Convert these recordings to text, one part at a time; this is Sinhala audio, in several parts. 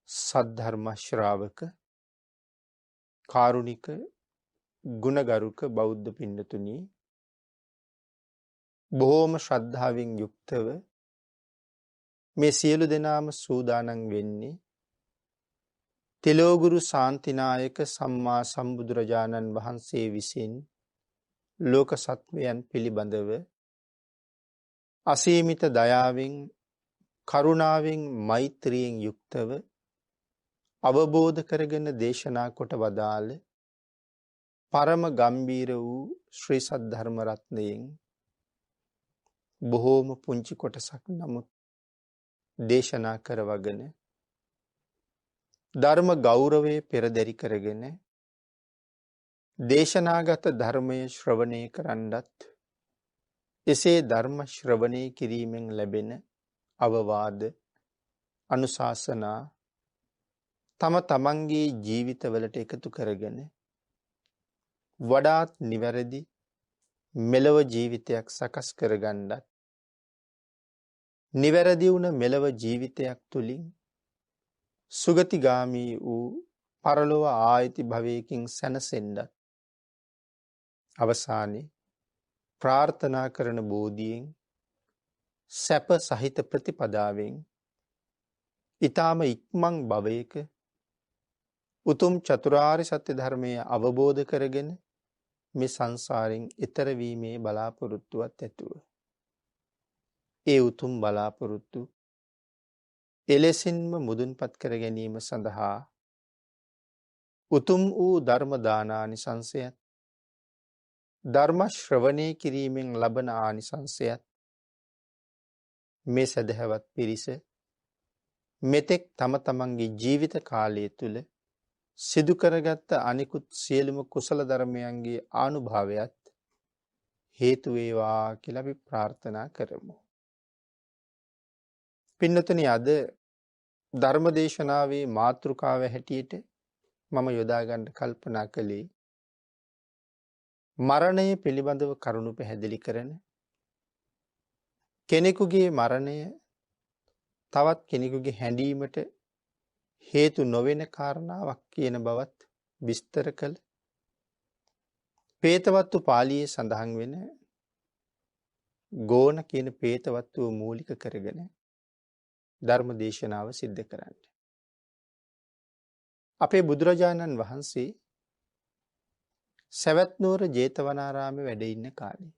සද්ධර්ම ශ්‍රාවක කාරුණික ගුණගරුක බෞද්ධ පින්නතුනි බොහෝම ශ්‍රද්ධාවෙන් යුක්තව මේ සියලු දෙනාම සූදානම් වෙන්නේ තිලෝගුරු ශාන්තිනායක සම්මා සම්බුදුරජාණන් වහන්සේ විසින් ලෝක සත්වයන් පිළිබඳව අසීමිත දයාවෙන් කරුණාවෙන් මෛත්‍රියෙන් යුක්තව අවබෝධ කරගෙන දේශනා කොට වදාළ පරම ගම්බීර වූ ශ්‍රී සද්ධර්ම රත්නයෙන් බොහෝම පුංචි කොටසක් නමුත් දේශනා කරවගෙන ධර්ම ගෞරවය පෙරදරි කරගෙන දේශනාගත ධර්මය ශ්‍රවණය කරන්නත් එසේ ධර්ම ශ්‍රවණය කිරීමෙන් ලැබෙන අවවාද අනුශාසනා තම තමන්ගේ ජීවිතවලට එකතු කරගෙන වඩාත් නිවැරදි මෙලව ජීවිතයක් සකස් කරගන්නත් නිවැරදි වුණ මෙලව ජීවිතයක් තුළින් සුගතිගාමී වූ පරලොව ආයති භවයකින් සැනසෙන්නත් අවසානයේ ප්‍රාර්ථනා කරන බෝධියෙන් සැප සහිත ප්‍රතිපදාවෙන් ඊටාම ඉක්මන් භවයක උතුම් චතුරාර්ය සත්‍ය ධර්මය අවබෝධ කරගෙන මේ සංසාරයෙන් එතර වීමේ බලාපොරොත්තුවත් ඇතුව ඒ උතුම් බලාපොරොත්තු එලෙසින්ම මුදුන්පත් කර ගැනීම සඳහා උතුම් වූ ධර්ම දානානිසංසයත් ධර්ම ශ්‍රවණය කිරීමෙන් ලබන ආනිසංසයත් මේ සදහවත් පිරිස මෙතෙක් තම තමන්ගේ ජීවිත කාලය තුල සිදු කරගත්ත අනිකුත් සියලුම කුසල ධර්මයන්ගේ ආනුභාවයත් හේතු වේවා කියලා අපි ප්‍රාර්ථනා කරමු. පින්නතුනි අද ධර්ම දේශනාවේ මාතෘකාව හැටියට මම යොදා ගන්න කල්පනා කළේ මරණය පිළිබඳව කරුණු පැහැදිලි කරන කෙනෙකුගේ මරණය තවත් කෙනෙකුගේ හැඬීමට හේතු නොවන කාරණාවක් කියන බවත් විස්තර කළ පේතවත්තු පාළියේ සඳහන් වෙන ගෝණ කියන පේතවත්තුව මූලික කරගෙන ධර්ම දේශනාව සිද්ධ කරන්නේ. අපේ බුදුරජාණන් වහන්සේ සවැත් නුවර ජේතවනාරාමේ වැඩ ඉන්න කාලේ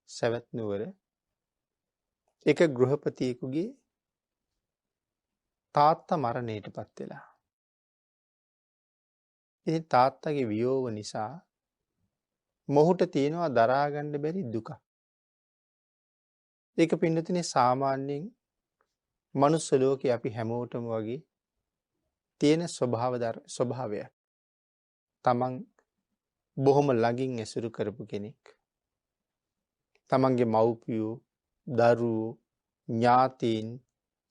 සවැත් නුවර එක ගෘහපතියෙකුගේ තාත්තා මරණයට පත් වෙලා. ඉතින් තාත්තගේ වියෝව නිසා මොහුට තියෙනවා දරා ගන්න බැරි දුක. ඒක පින්නතුනේ සාමාන්‍යයෙන් මනුස්ස ලෝකේ අපි හැමෝටම වගේ තියෙන ස්වභාවයක්. තමන් බොහොම ළඟින් ඇසුරු කරපු කෙනෙක්. තමන්ගේ මව්පියෝ, දරුවෝ, ඥාතීන්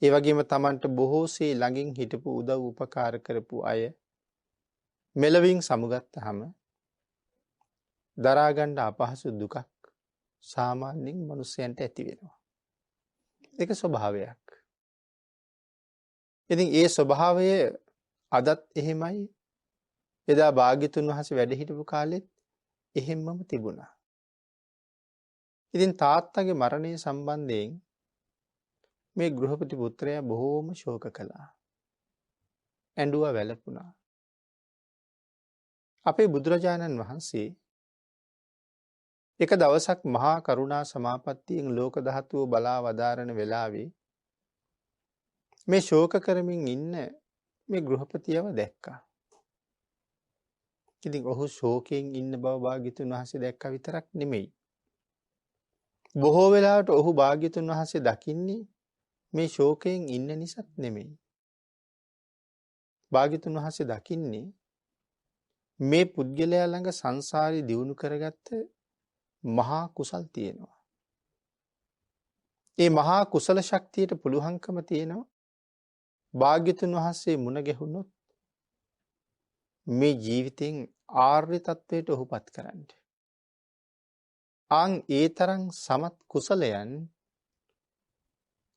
ඒ වගේම තමන්ට බොහෝසේ ළඟින් හිටපු උදව් උපකාර කරපු අය මෙලවින් සමුගත්තාම දරා ගන්න අපහසු දුකක් සාමාන්‍යයෙන් මිනිසයන්ට ඇති වෙනවා. ඒක ස්වභාවයක්. ඉතින් ඒ ස්වභාවය අදත් එහෙමයි. එදා භාග්‍යතුන් වහන්සේ වැඩ හිටපු කාලෙත් එහෙම්මම තිබුණා. ඉතින් තාත්තගේ මරණය සම්බන්ධයෙන් මේ ගෘහපති පුත්‍රයා බොහෝම ශෝක කළා. ඇඬුවා වැළපුණා. අපේ බුදුරජාණන් වහන්සේ එක දවසක් මහා කරුණා සමාපත්තියෙන් ලෝක ධාතුව බලා වදාරන වෙලාවේ මේ ශෝක කරමින් ඉන්න මේ ගෘහපතියව දැක්කා. ඉතින් ඔහු ශෝකයෙන් ඉන්න බව භාග්‍යතුන් වහන්සේ දැක්කා විතරක් නෙමෙයි. බොහෝ වෙලාවට ඔහු භාග්‍යතුන් වහන්සේ දකින්නේ මේ ශෝකයෙන් ඉන්න නිසාත් නෙමෙයි. භාග්‍යතුන් වහන්සේ දකින්නේ මේ පුද්ගලයා ළඟ සංසාරේ දියුණු කරගත්ත මහා කුසල් තියෙනවා. ඒ මහා කුසල ශක්තියට පුළුවන්කම තියෙනවා භාග්‍යතුන් වහන්සේ මුණ ගැහුනොත් මේ ජීවිතෙන් ආර්ය තත්වයට ඔහුපත් කරන්න. අන් ඒ තරම් සමත් කුසලයන්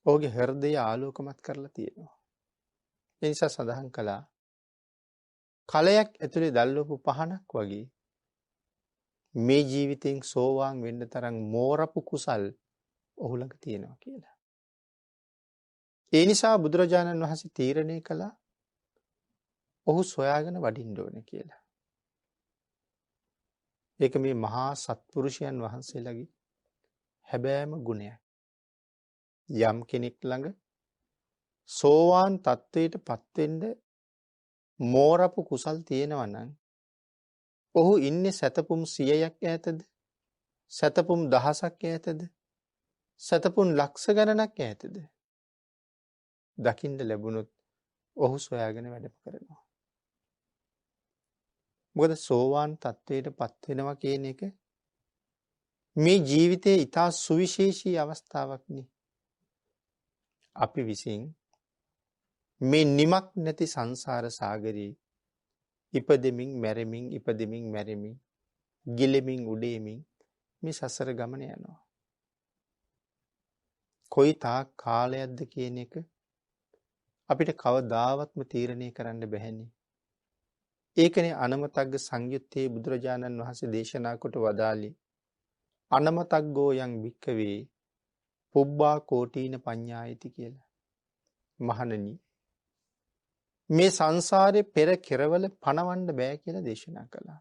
ඔහුගේ හෘදය ආලෝකමත් කරලා තියෙනවා. ඒ නිසා සඳහන් කළා කලයක් ඇතුලේ දැල්වපු පහනක් වගේ මේ ජීවිතෙන් සෝවාන් වෙන්න තරම් මෝරපු කුසල් ඔහු ළඟ තියෙනවා කියලා. ඒ නිසා බුදුරජාණන් වහන්සේ තීරණය කළා ඔහු සොයාගෙන වඩින්න ඕනේ කියලා. ඒක මේ මහා සත්පුරුෂයන් වහන්සේලාගේ හැබෑම ගුණයක්. යම් කෙනෙක් ළඟ සෝවාන් තත්වයට පත් වෙන්න මෝරපු කුසල් තියෙනවා නම් ඔහු ඉන්නේ සතපුම් 100ක් ඈතද? සතපුම් දහසක් ඈතද? සතපුම් ලක්ෂ ගණනක් ඈතද? දකින්න ලැබුණොත් ඔහු සොයාගෙන වැඩ කරනවා. මොකද සෝවාන් තත්වයට පත් වෙනවා කියන එක මේ ජීවිතයේ ඊටා සුවිශේෂී අවස්ථාවක් නේ. අපි විසින් මේ නිමක් නැති සංසාර සාගරේ ඉපදෙමින් මැරෙමින් ඉපදෙමින් මැරෙමින් ගිලෙමින් උඩෙමින් මේ සසර ගමන යනවා. කොයි තාක් කාලයක්ද කියන එක අපිට කවදාවත්ම තීරණය කරන්න බැහැනේ. ඒකනේ අනමතග්ග සංයුත්තේ බුදුරජාණන් වහන්සේ දේශනා කොට වදාළේ අනමතග්ගෝ යං භික්ඛවේ පුබ්බා කෝටීන පඤ්ඤායති කියලා. මහණනි මේ සංසාරේ පෙර කෙරවල පණවන්න බෑ කියලා දේශනා කළා.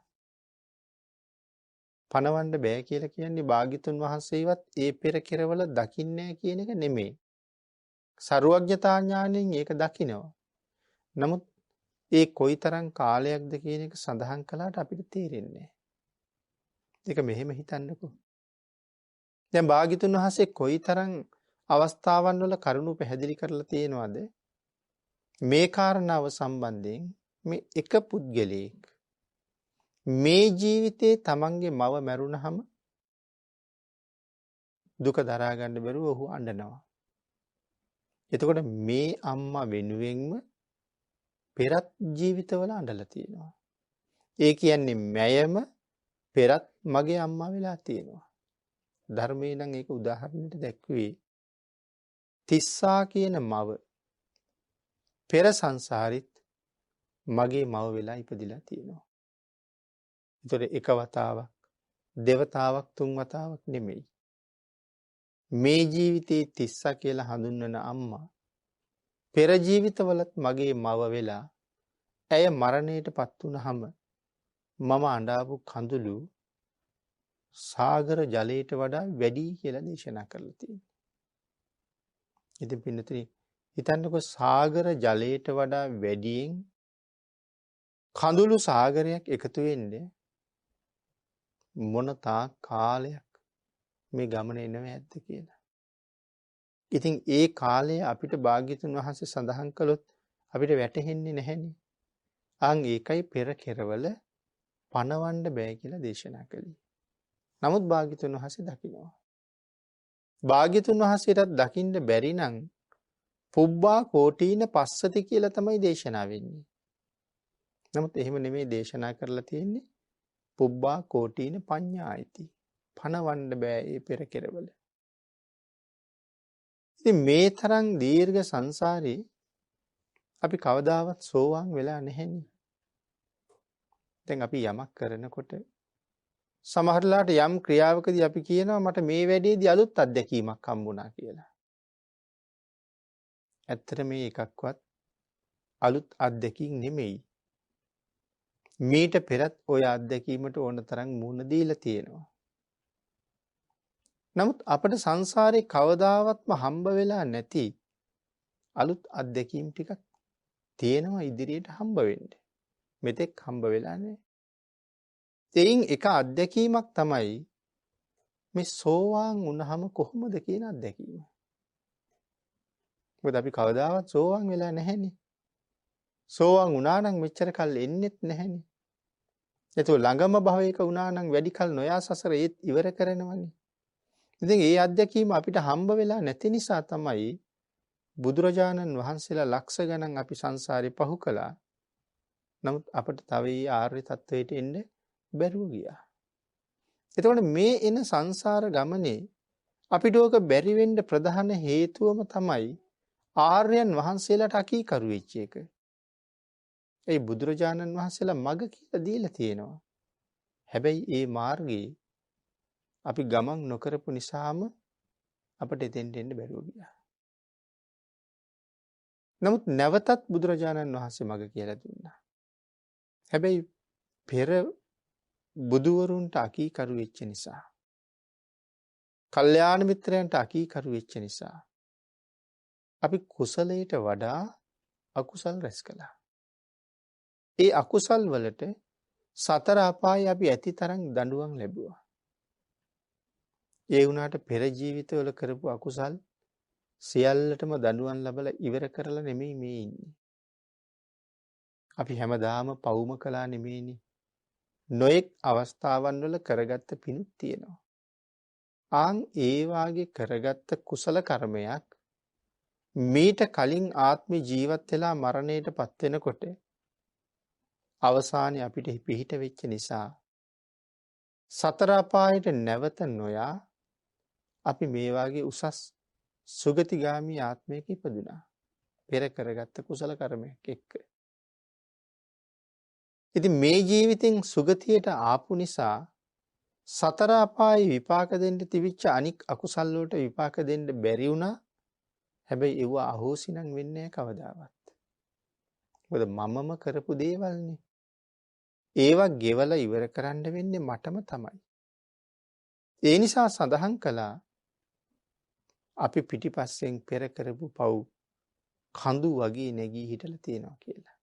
පණවන්න බෑ කියලා කියන්නේ භාග්‍යතුන් වහන්සේවත් ඒ පෙර කෙරවල දකින්නේ කියන එක නෙමෙයි. සරුවඥතා ඥාණයෙන් ඒක දකිනවා. නමුත් ඒ කොයිතරම් කාලයක්ද කියන එක සඳහන් කළාට අපිට තේරෙන්නේ නැහැ. ඒක මෙහෙම හිතන්නකෝ. දැන් භාග්‍යතුන් වහන්සේ කොයිතරම් අවස්ථාවන් වල කරුණු පැහැදිලි කරලා තියෙනවද? මේ කාරණාව සම්බන්ධයෙන් මේ එක පුද්ගලයෙක් මේ ජීවිතේ තමන්ගේ මව මැරුණහම දුක දරා ගන්න බැරුව ඔහු අඬනවා. එතකොට මේ අම්මා වෙනුවෙන්ම පෙරත් ජීවිතවල අඬලා තියෙනවා. ඒ කියන්නේ මෑයම පෙරත් මගේ අම්මා වෙලා තියෙනවා. ධර්මයේ නම් ඒක උදාහරණයක් දැක්ුවේ තිස්සා කියන මව පෙර සංසාරිත් මගේ මව වෙලා ඉපදිලා තියෙනවා. ඒතර එක වතාවක් දෙවතාවක් තුන් වතාවක් නෙමෙයි. මේ ජීවිතේ තිස්සා කියලා හඳුන්වන අම්මා පෙර ජීවිතවලත් මගේ මව වෙලා ඇය මරණයටපත් වුනහම මම අඬාපු කඳුළු සාගර ජලයට වඩා වැඩි කියලා දේශනා කරලා තියෙනවා. ඉතින් පින්නතුනි හිතන්නකෝ සාගර ජලයට වඩා වැඩියෙන් කඳුළු සාගරයක් එකතු වෙන්නේ මොන තාක් කාලයක් මේ ගමන එනව ඇද්ද කියලා. ඉතින් ඒ කාලය අපිට භාග්‍යතුන් වහන්සේ සඳහන් කළොත් අපිට වැටහෙන්නේ නැහෙනේ. අන් ඒකයි පෙර කෙරවල පණවන්න බෑ කියලා දේශනා කළේ. නමුත් භාග්‍යතුන් වහන්සේ දකිනවා. භාග්‍යතුන් වහන්සේටත් දකින්න බැරි නම් පුබ්බා කෝටීන පස්සති කියලා තමයි දේශනා වෙන්නේ. නමුත් එහෙම නෙමෙයි දේශනා කරලා තියෙන්නේ. පුබ්බා කෝටීන පඤ්ඤායති. පණවන්න බෑ ඒ පෙර කෙරවල. ඉතින් මේ තරම් දීර්ඝ සංසාරේ අපි කවදාවත් සෝවාන් වෙලා නැහෙනේ. දැන් අපි යමක් කරනකොට සමහරලාට යම් ක්‍රියාවකදී අපි කියනවා මට මේ වැඩේදී අලුත් අත්දැකීමක් හම්බුණා කියලා. ඇත්තට මේ එකක්වත් අලුත් අත්දැකීම් නෙමෙයි. මීට පෙරත් ওই අත්දැකීමට ඕන තරම් මුහුණ දීලා තියෙනවා. නමුත් අපේ සංසාරේ කවදාවත්ම හම්බ වෙලා නැති අලුත් අත්දැකීම් ටිකක් තියෙනවා ඉදිරියට හම්බ වෙන්න. මෙතෙක් හම්බ වෙලා නැහැ. එයින් එක අත්දැකීමක් තමයි මේ සෝවාන් වුණාම කොහොමද කියන අත්දැකීම. මොකද අපි කවදාවත් සෝවාන් වෙලා නැහැනේ. සෝවාන් වුණා නම් මෙච්චර කල් එන්නෙත් නැහැනේ. ඒතකොට ළඟම භවයක වුණා නම් වැඩි කල් නොයා සසර ඒත් ඉවර කරනවනේ. ඉතින් ඒ අත්දැකීම අපිට හම්බ වෙලා නැති නිසා තමයි බුදුරජාණන් වහන්සේලා ලක්ෂ ගණන් අපි සංසාරේ පහු කළා. නමුත් අපිට තව ඊ ආර්ය තත්වයට එන්න බැරුව ගියා. එතකොට මේ එන සංසාර ගමනේ අපිට ඕක බැරි වෙන්න ප්‍රධාන හේතුවම තමයි ආර්යයන් වහන්සේලාට අකීකරු වෙච්ච එක. ඒ බුදුරජාණන් වහන්සේලා මඟ කියලා දීලා තියෙනවා. හැබැයි ඒ මාර්ගයේ අපි ගමන් නොකරපු නිසාම අපට එතෙන්ට එන්න බැරුව ගියා. නමුත් නැවතත් බුදුරජාණන් වහන්සේ මඟ කියලා දුන්නා. හැබැයි පෙර බුදුවරුන්ට අකීකරු වෙච්ච නිසා, කල්යාණ මිත්‍රයන්ට අකීකරු වෙච්ච නිසා අපි කුසලයට වඩා අකුසල් රැස් කළා. ඒ අකුසල් වලට සතර අපායේ අපි ඇති තරම් දඬුවම් ලැබුවා. ඒ වුණාට පෙර ජීවිතවල කරපු අකුසල් සියල්ලටම දඬුවම් ලැබලා ඉවර කරලා නෙමෙයි මේ ඉන්නේ. අපි හැමදාම පවුම කළා නෙමෙයිනේ. නොඑක් අවස්ථාවන් වල කරගත්ත පිණුත් තියෙනවා. ආන් ඒ වාගේ කරගත්ත කුසල කර්මයක් මීට කලින් ආත්මේ ජීවත් වෙලා මරණයට පත් වෙනකොට අවසානයේ අපිට පිහිට වෙච්ච නිසා සතර අපායට නැවත නොයා අපි මේ වාගේ උසස් සුගතිගාමී ආත්මයක ඉපදුනා. පෙර කරගත්ත කුසල කර්මයක් එක්ක. ඉතින් මේ ජීවිතෙන් සුගතියට ආපු නිසා සතර අපායේ විපාක දෙන්න තිබිච්ච අනික් අකුසල් වලට විපාක දෙන්න බැරි වුණා. හැබැයි ඒව අහෝසි නම් වෙන්නේ නැහැ කවදාවත්. මොකද මමම කරපු දේවල්නේ. ඒවා ගෙවලා ඉවර කරන්න වෙන්නේ මටම තමයි. ඒ නිසා සඳහන් කළා අපි පිටිපස්සෙන් පෙර කරපු පව් කඳු වගේ නැගී හිටලා තියෙනවා කියලා.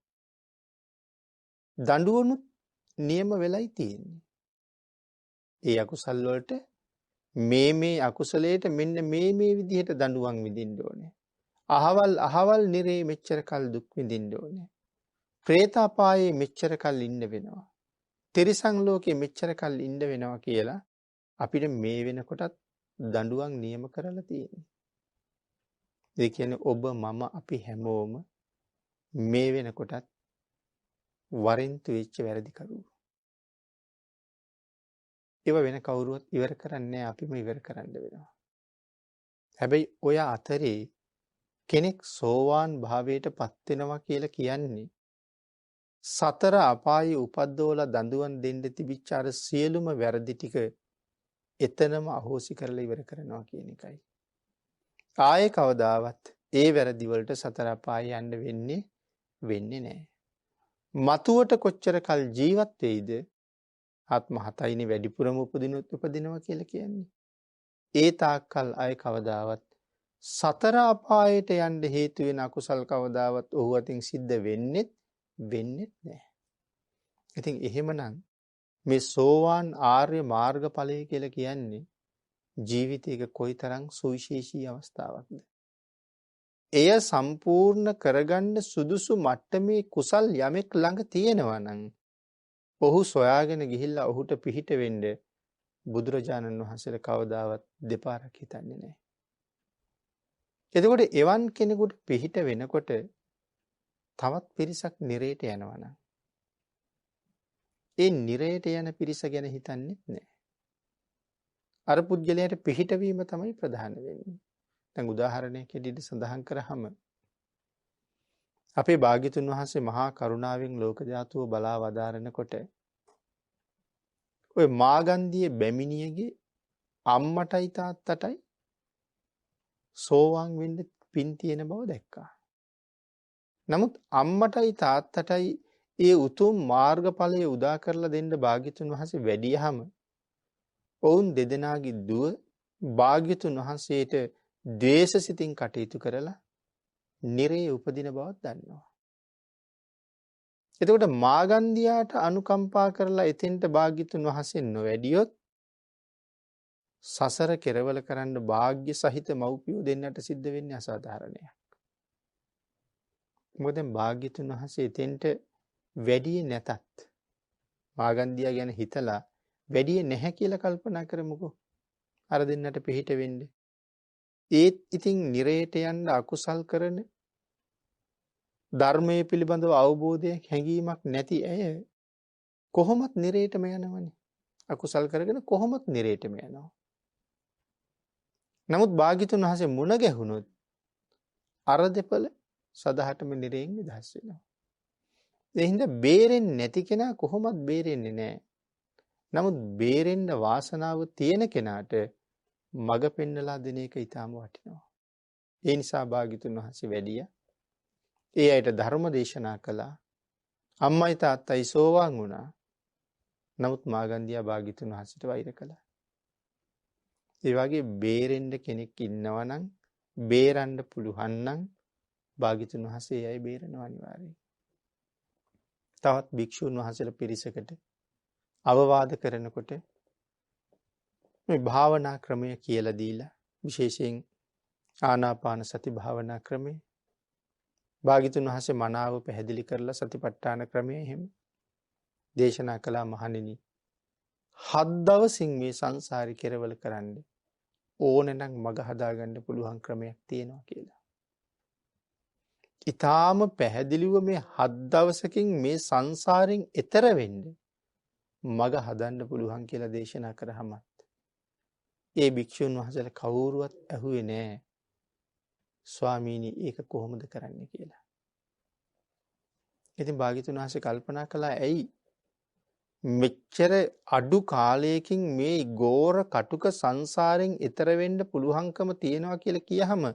දඬුවනුත් නියම වෙලයි තියෙන්නේ. ඒ අකුසල් වලට මේ අකුසලයට මෙන්න මේ විදිහට දඬුවම් විඳින්න ඕනේ. අහවල් නිරේ මෙච්චර කල් දුක් විඳින්න ඕනේ. പ്രേත අපායේ මෙච්චර කල් ඉන්න වෙනවා. තිරිසන් ලෝකේ මෙච්චර කල් ඉන්න වෙනවා කියලා අපිට මේ වෙනකොටත් දඬුවම් නියම කරලා තියෙනවා. ඒ කියන්නේ ඔබ මම අපි හැමෝම මේ වෙනකොටත් වරින්තු වෙච්ච වැරදි කරුවෝ. ඒව වෙන කවුරුවත් ඉවර කරන්නේ නැහැ, අපිම ඉවර කරන්න වෙනවා. හැබැයි ඔය අතරේ කෙනෙක් සෝවාන් භාවයට පත් වෙනවා කියලා කියන්නේ සතර අපායේ උපද්දවලා දඬුවම් දෙන්න තිබිච්ච අර සියලුම වැරදි ටික එතනම අහෝසි කරලා ඉවර කරනවා කියන එකයි. ආයේ කවදාවත් ඒ වැරදි වලට සතර අපායේ යන්න වෙන්නේ නැහැ. මතුවට කොච්චර කල් ජීවත් වෙයිද? ආත්ම 7යිනේ වැඩිපුරම උපදිනවා කියලා කියන්නේ. ඒ තාක්කල් අය කවදාවත් සතර අපායට යන්න හේතු වෙන අකුසල් කවදාවත් ඔහු අතින් සිද්ධ වෙන්නේ නැහැ. ඉතින් එහෙමනම් මේ සෝවාන් ආර්ය මාර්ගඵලය කියලා කියන්නේ ජීවිතයක කොයිතරම් සුවිශේෂී අවස්ථාවක්ද? එය සම්පූර්ණ කරගන්න සුදුසු මට්ටමේ කුසල් යමෙක් ළඟ තියෙනවා නම් ඔහු සොයාගෙන ගිහිල්ලා ඔහුට පිහිට වෙන්න බුදුරජාණන් වහන්සේලා කවදාවත් දෙපාරක් හිතන්නේ නැහැ. එතකොට එවන් කෙනෙකුට පිහිට වෙනකොට තවත් පිරිසක් නිරේට යනවා නම් ඒ නිරේට යන පිරිස ගැන හිතන්නේ නැහැ. අර පුද්ගලයාට පිහිට වීම තමයි ප්‍රධාන වෙන්නේ. දැන් උදාහරණයක් ඇටියට සඳහන් කරාම අපේ භාග්‍යතුන් වහන්සේ මහා කරුණාවෙන් ලෝක ධාතුව බලා වදාරනකොට ඔය මාගන්ධියේ බැමිණියගේ අම්මටයි තාත්තටයි සෝවාන් වෙන්න පින් තියෙන බව දැක්කා. නමුත් අම්මටයි තාත්තටයි ඒ උතුම් මාර්ගඵලය උදා කරලා දෙන්න භාග්‍යතුන් වහන්සේ වැඩියහම ඔවුන් දෙදෙනාගේ දුව භාග්‍යතුන් වහන්සේට ද්වේෂසිතින් කටයුතු කරලා නිරේ උපදින බවක් දන්නවා. එතකොට මාගන්ධියාට අනුකම්පා කරලා එතෙන්ට භාග්‍යතුන් වහන්සේ නොවැඩියොත් සසර කෙරවල කරන්න භාග්‍ය සහිත මව්පියෝ දෙන්නට සිද්ධ වෙන්නේ අසාධාරණයක්. මොකද භාග්‍යතුන් වහන්සේ එතෙන්ට වැඩියේ නැතත් මාගන්ධියා ගැන හිතලා වැඩියේ නැහැ කියලා කල්පනා කරමුකෝ. අර දෙන්නට පිහිට වෙන්නේ. ඒත් ඉතින් නිරේට යන්න අකුසල් කරන ධර්මයේ පිළිබඳව අවබෝධයක් හැඟීමක් නැති අය කොහොමත් නිරේටම යනවනේ. අකුසල් කරගෙන කොහොමත් නිරේටම යනවා. නමුත් භාග්‍යතුන් වහන්සේ මුණ ගැහුනොත් අර දෙපළ සදහටම නිරයෙන් නිදහස් වෙනවා. ඒ හින්දා බේරෙන්නේ නැති කෙනා කොහොමත් බේරෙන්නේ නැහැ. නමුත් බේරෙන්න වාසනාව තියෙන කෙනාට මඟ පෙන්නලා දෙන එක ඊටාම වටිනවා. ඒ නිසා භාග්‍යතුන් වහන්සේ වැඩියා. ඒ අයට ධර්ම දේශනා කළා. අම්මයි තාත්තයි සෝවාන් වුණා. නමුත් මාගන්දියා භාග්‍යතුන් වහන්සේට වෛර කළා. ඒ වගේ බේරෙන්න කෙනෙක් ඉන්නවා නම් බේරන්න පුළුවන් නම් භාග්‍යතුන් වහන්සේ අය බේරනවා අනිවාර්යයෙන්. තවත් භික්ෂුන් වහන්සේලා පිරිසකට අවවාද කරනකොට මේ භාවනා ක්‍රමය කියලා දීලා විශේෂයෙන් ආනාපාන සති භාවනා ක්‍රමය භාග්‍යතුන් වහන්සේ මනාව පැහැදිලි කරලා සතිපට්ඨාන ක්‍රමය එහෙම දේශනා කළා. මහණෙනි 7 දවසින් මේ සංසාරේ කෙරවල කරන්න ඕනනම් මග හදාගන්න පුළුවන් ක්‍රමයක් තියෙනවා කියලා. ඊටාම පැහැදිලිව මේ 7 දවසකින් මේ සංසාරෙන් එතර වෙන්න මග හදන්න පුළුවන් කියලා දේශනා කරාමත් ඒ භික්ෂුන් වහන්සේලා කවුරුවත් ඇහුවේ නෑ ස්වාමීනි ඒක කොහොමද කරන්නේ කියලා. ඉතින් භාග්‍යතුන් වහන්සේ කල්පනා කළා ඇයි මෙච්චර අඩු කාලයකින් මේ ගෝර කටුක සංසාරයෙන් එතර වෙන්න පුළුවන්කම තියෙනවා කියලා කියහම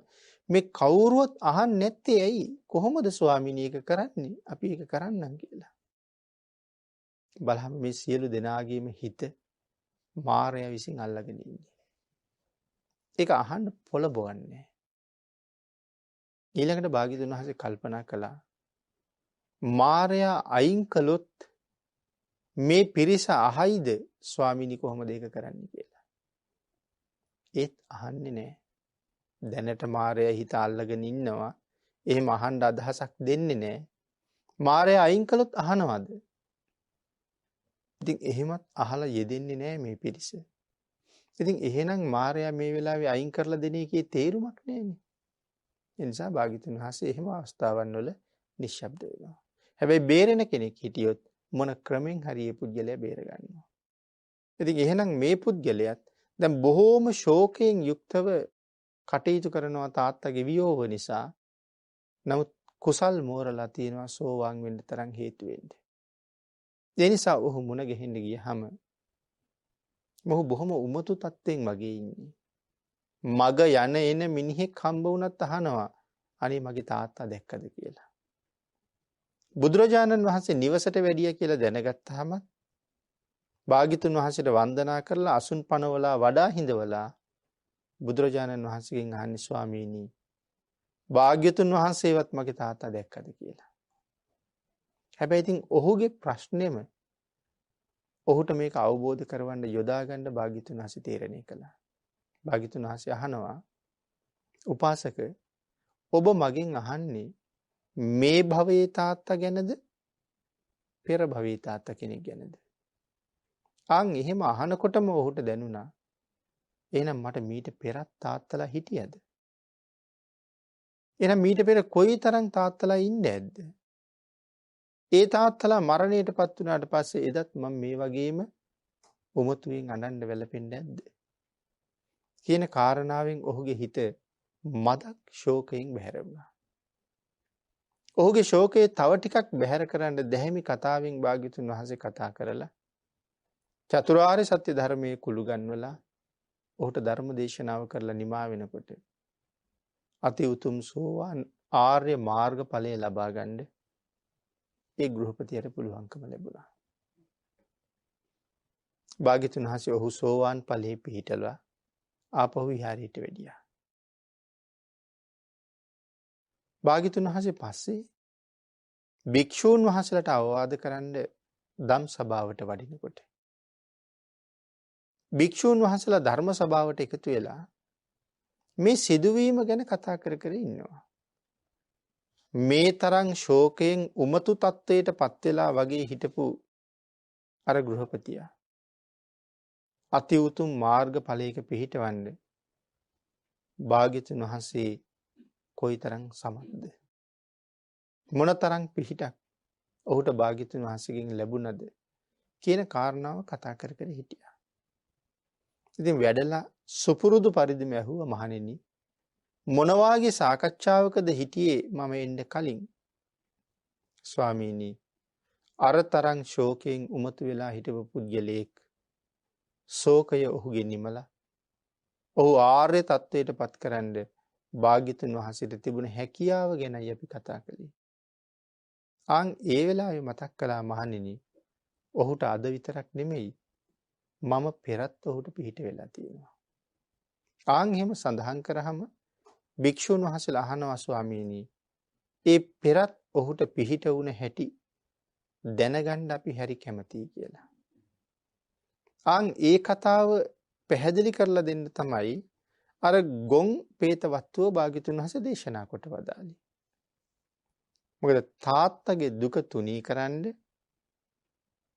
මේ කවුරුවත් අහන්නේ නැත්තේ ඇයි? කොහොමද ස්වාමීනි ඒක කරන්නේ? අපි ඒක කරන්නම් කියලා. බලහම මේ සියලු දෙනාගේම හිත මායя විසින් අල්ලගෙන ඉන්නේ. ඒක අහන්න පොළඹවන්නේ. ඊළඟට භාග්‍යතුන් වහන්සේ කල්පනා කළා මායя අයින් කළොත් මේ පිරිස අහයිද ස්වාමීනි කොහොමද ඒක කරන්නේ කියලා. ඒත් අහන්නේ නැහැ. දැනට මායя හිත අල්ලගෙන ඉන්නවා. එහෙම අහන්න අදහසක් දෙන්නේ නැහැ. මායя අයින් කළොත් අහනවද? ඉතින් එහෙමත් අහලා යෙදෙන්නේ නැහැ මේ පිරිස. ඉතින් එහෙනම් මායя මේ වෙලාවේ අයින් කරලා දෙන එකේ තේරුමක් නැහැනේ. ඒ නිසා භාග්‍යතුන් වහන්සේ එහෙම අවස්ථාවන් වල නිශ්ශබ්ද වෙනවා. හැබැයි බේරෙන කෙනෙක් හිටියොත් මොන ක්‍රමෙන් හරි මේ පුද්ගලයා බේර ගන්නවා. ඉතින් එහෙනම් මේ පුද්ගලයාත් දැන් බොහෝම ශෝකයෙන් යුක්තව කටයුතු කරනවා තාත්තගේ වියෝව නිසා. නමුත් කුසල් මෝරලා තියෙනවා සෝවාන් වෙන්න තරම් හේතු වෙන්නේ. ඒ නිසා ඔහු මුණ ගැහෙන්න ගියහම මොහු බොහොම උමතු තත්ත්වෙන් වගේ ඉන්නේ. මග යන එන මිනිහෙක් හම්බ වුණත් අහනවා අනේ මගේ තාත්තා දැක්කද කියලා. බුදුරජාණන් වහන්සේ නිවසට වැඩිය කියලා දැනගත්තාම භාග්‍යතුන් වහන්සේට වන්දනා කරලා අසුන් පනවලා වඩා හිඳවලා බුදුරජාණන් වහන්සේගෙන් අහන්නේ ස්වාමීනි භාග්‍යතුන් වහන්සේවත් මගේ තාත්තා දැක්කද කියලා. හැබැයි ඉතින් ඔහුගේ ප්‍රශ්නේම ඔහුට මේක අවබෝධ කරවන්න යොදා ගන්න භාග්‍යතුන් වහන්සේ තීරණය කළා. භාග්‍යතුන් වහන්සේ අහනවා උපාසක ඔබ මගෙන් අහන්නේ මේ භවයේ තාත්තා ගැනද පෙර භවයේ තාත්තා කෙනෙක් ගැනද? අන් එහෙම අහනකොටම ඔහුට දැනුණා එහෙනම් මට මීට පෙරත් තාත්තලා හිටියද? එහෙනම් මීට පෙර කොයිතරම් තාත්තලා ඉන්නේ නැද්ද? ඒ තාත්තලා මරණයටපත් වුණාට පස්සේ එදත් මම මේ වගේම උමතුවෙන් අඬන්න වැළපෙන්නේ නැද්ද? කියන කාරණාවෙන් ඔහුගේ හිත මදක් ශෝකයෙන් බැහැර වුණා. ඔහුගේ ශෝකය තව ටිකක් බැහැර කරන්න දැහැමි කතාවෙන් භාග්‍යතුන් වහන්සේ කතා කරලා චතුරාර්ය සත්‍ය ධර්මයේ කුළු ගන්වලා ඔහුට ධර්ම දේශනාව කරලා නිමා වෙනකොට අති උතුම් සෝවාන් ආර්ය මාර්ග ඵලය ලබා ගන්න ඒ ගෘහපතියට පුළුවන්කම ලැබුණා. භාග්‍යතුන් වහන්සේ ඔහු සෝවාන් ඵලයේ පිහිටලා ආපහු විහාරයට වැඩියා. භාග්‍යතුන් වහන්සේ පස්සේ භික්ෂූන් වහන්සේලාට අවවාද කරන්න ධම් සභාවට වඩිනකොට භික්ෂූන් වහන්සේලා ධර්ම සභාවට එකතු වෙලා මේ සිදුවීම ගැන කතා කර කර ඉන්නවා. මේ තරම් ශෝකයෙන් උමතු තත්ත්වයට පත් වෙලා වගේ හිටපු අර ගෘහපතියා අති උතුම් මාර්ග ඵලයක පිහිටවන්න භාග්‍යතුන් වහන්සේ කොයිතරම් සමත්ද? මොනතරම් පිහිටක් ඔහුට භාග්‍යතුන් වහන්සේගෙන් ලැබුණද කියන කාරණාව කතා කර කර හිටියා. ඉතින් වැඩලා සුපුරුදු පරිදිම ඇහුවා මහණෙනි මොන වාගේ සාකච්ඡාවකද හිටියේ මම එන්න කලින් ස්වාමීනි අර තරම් ශෝකයෙන් උමතු වෙලා හිටපු පුද්ගලයෙක් ශෝකය ඔහුගේ නිමලා ඔහු ආර්ය තත්වයට පත් කරන්න භාග්‍යතුන් වහන්සේට තිබුණ හැකියාව ගැනයි අපි කතා කළේ. ඒ වෙලාවේ මතක් කළා මහණෙනි ඔහුට අද විතරක් නෙමෙයි මම පෙරත් ඔහුට පිහිට වෙලා තියෙනවා. එහෙම සඳහන් කරාම භික්ෂුන් වහන්සේලා අහනවා ස්වාමීනි ඒ පෙරත් ඔහුට පිහිට වුණ හැටි දැනගන්න අපි හරි කැමතියි කියලා. ඒ කතාව පැහැදිලි කරලා දෙන්න තමයි අර ගොන් පේත වත්තුව භාග්‍යතුන් වහන්සේ දේශනා කොට වදාළේ. මොකද තාත්තගේ දුක තුනී කරන්න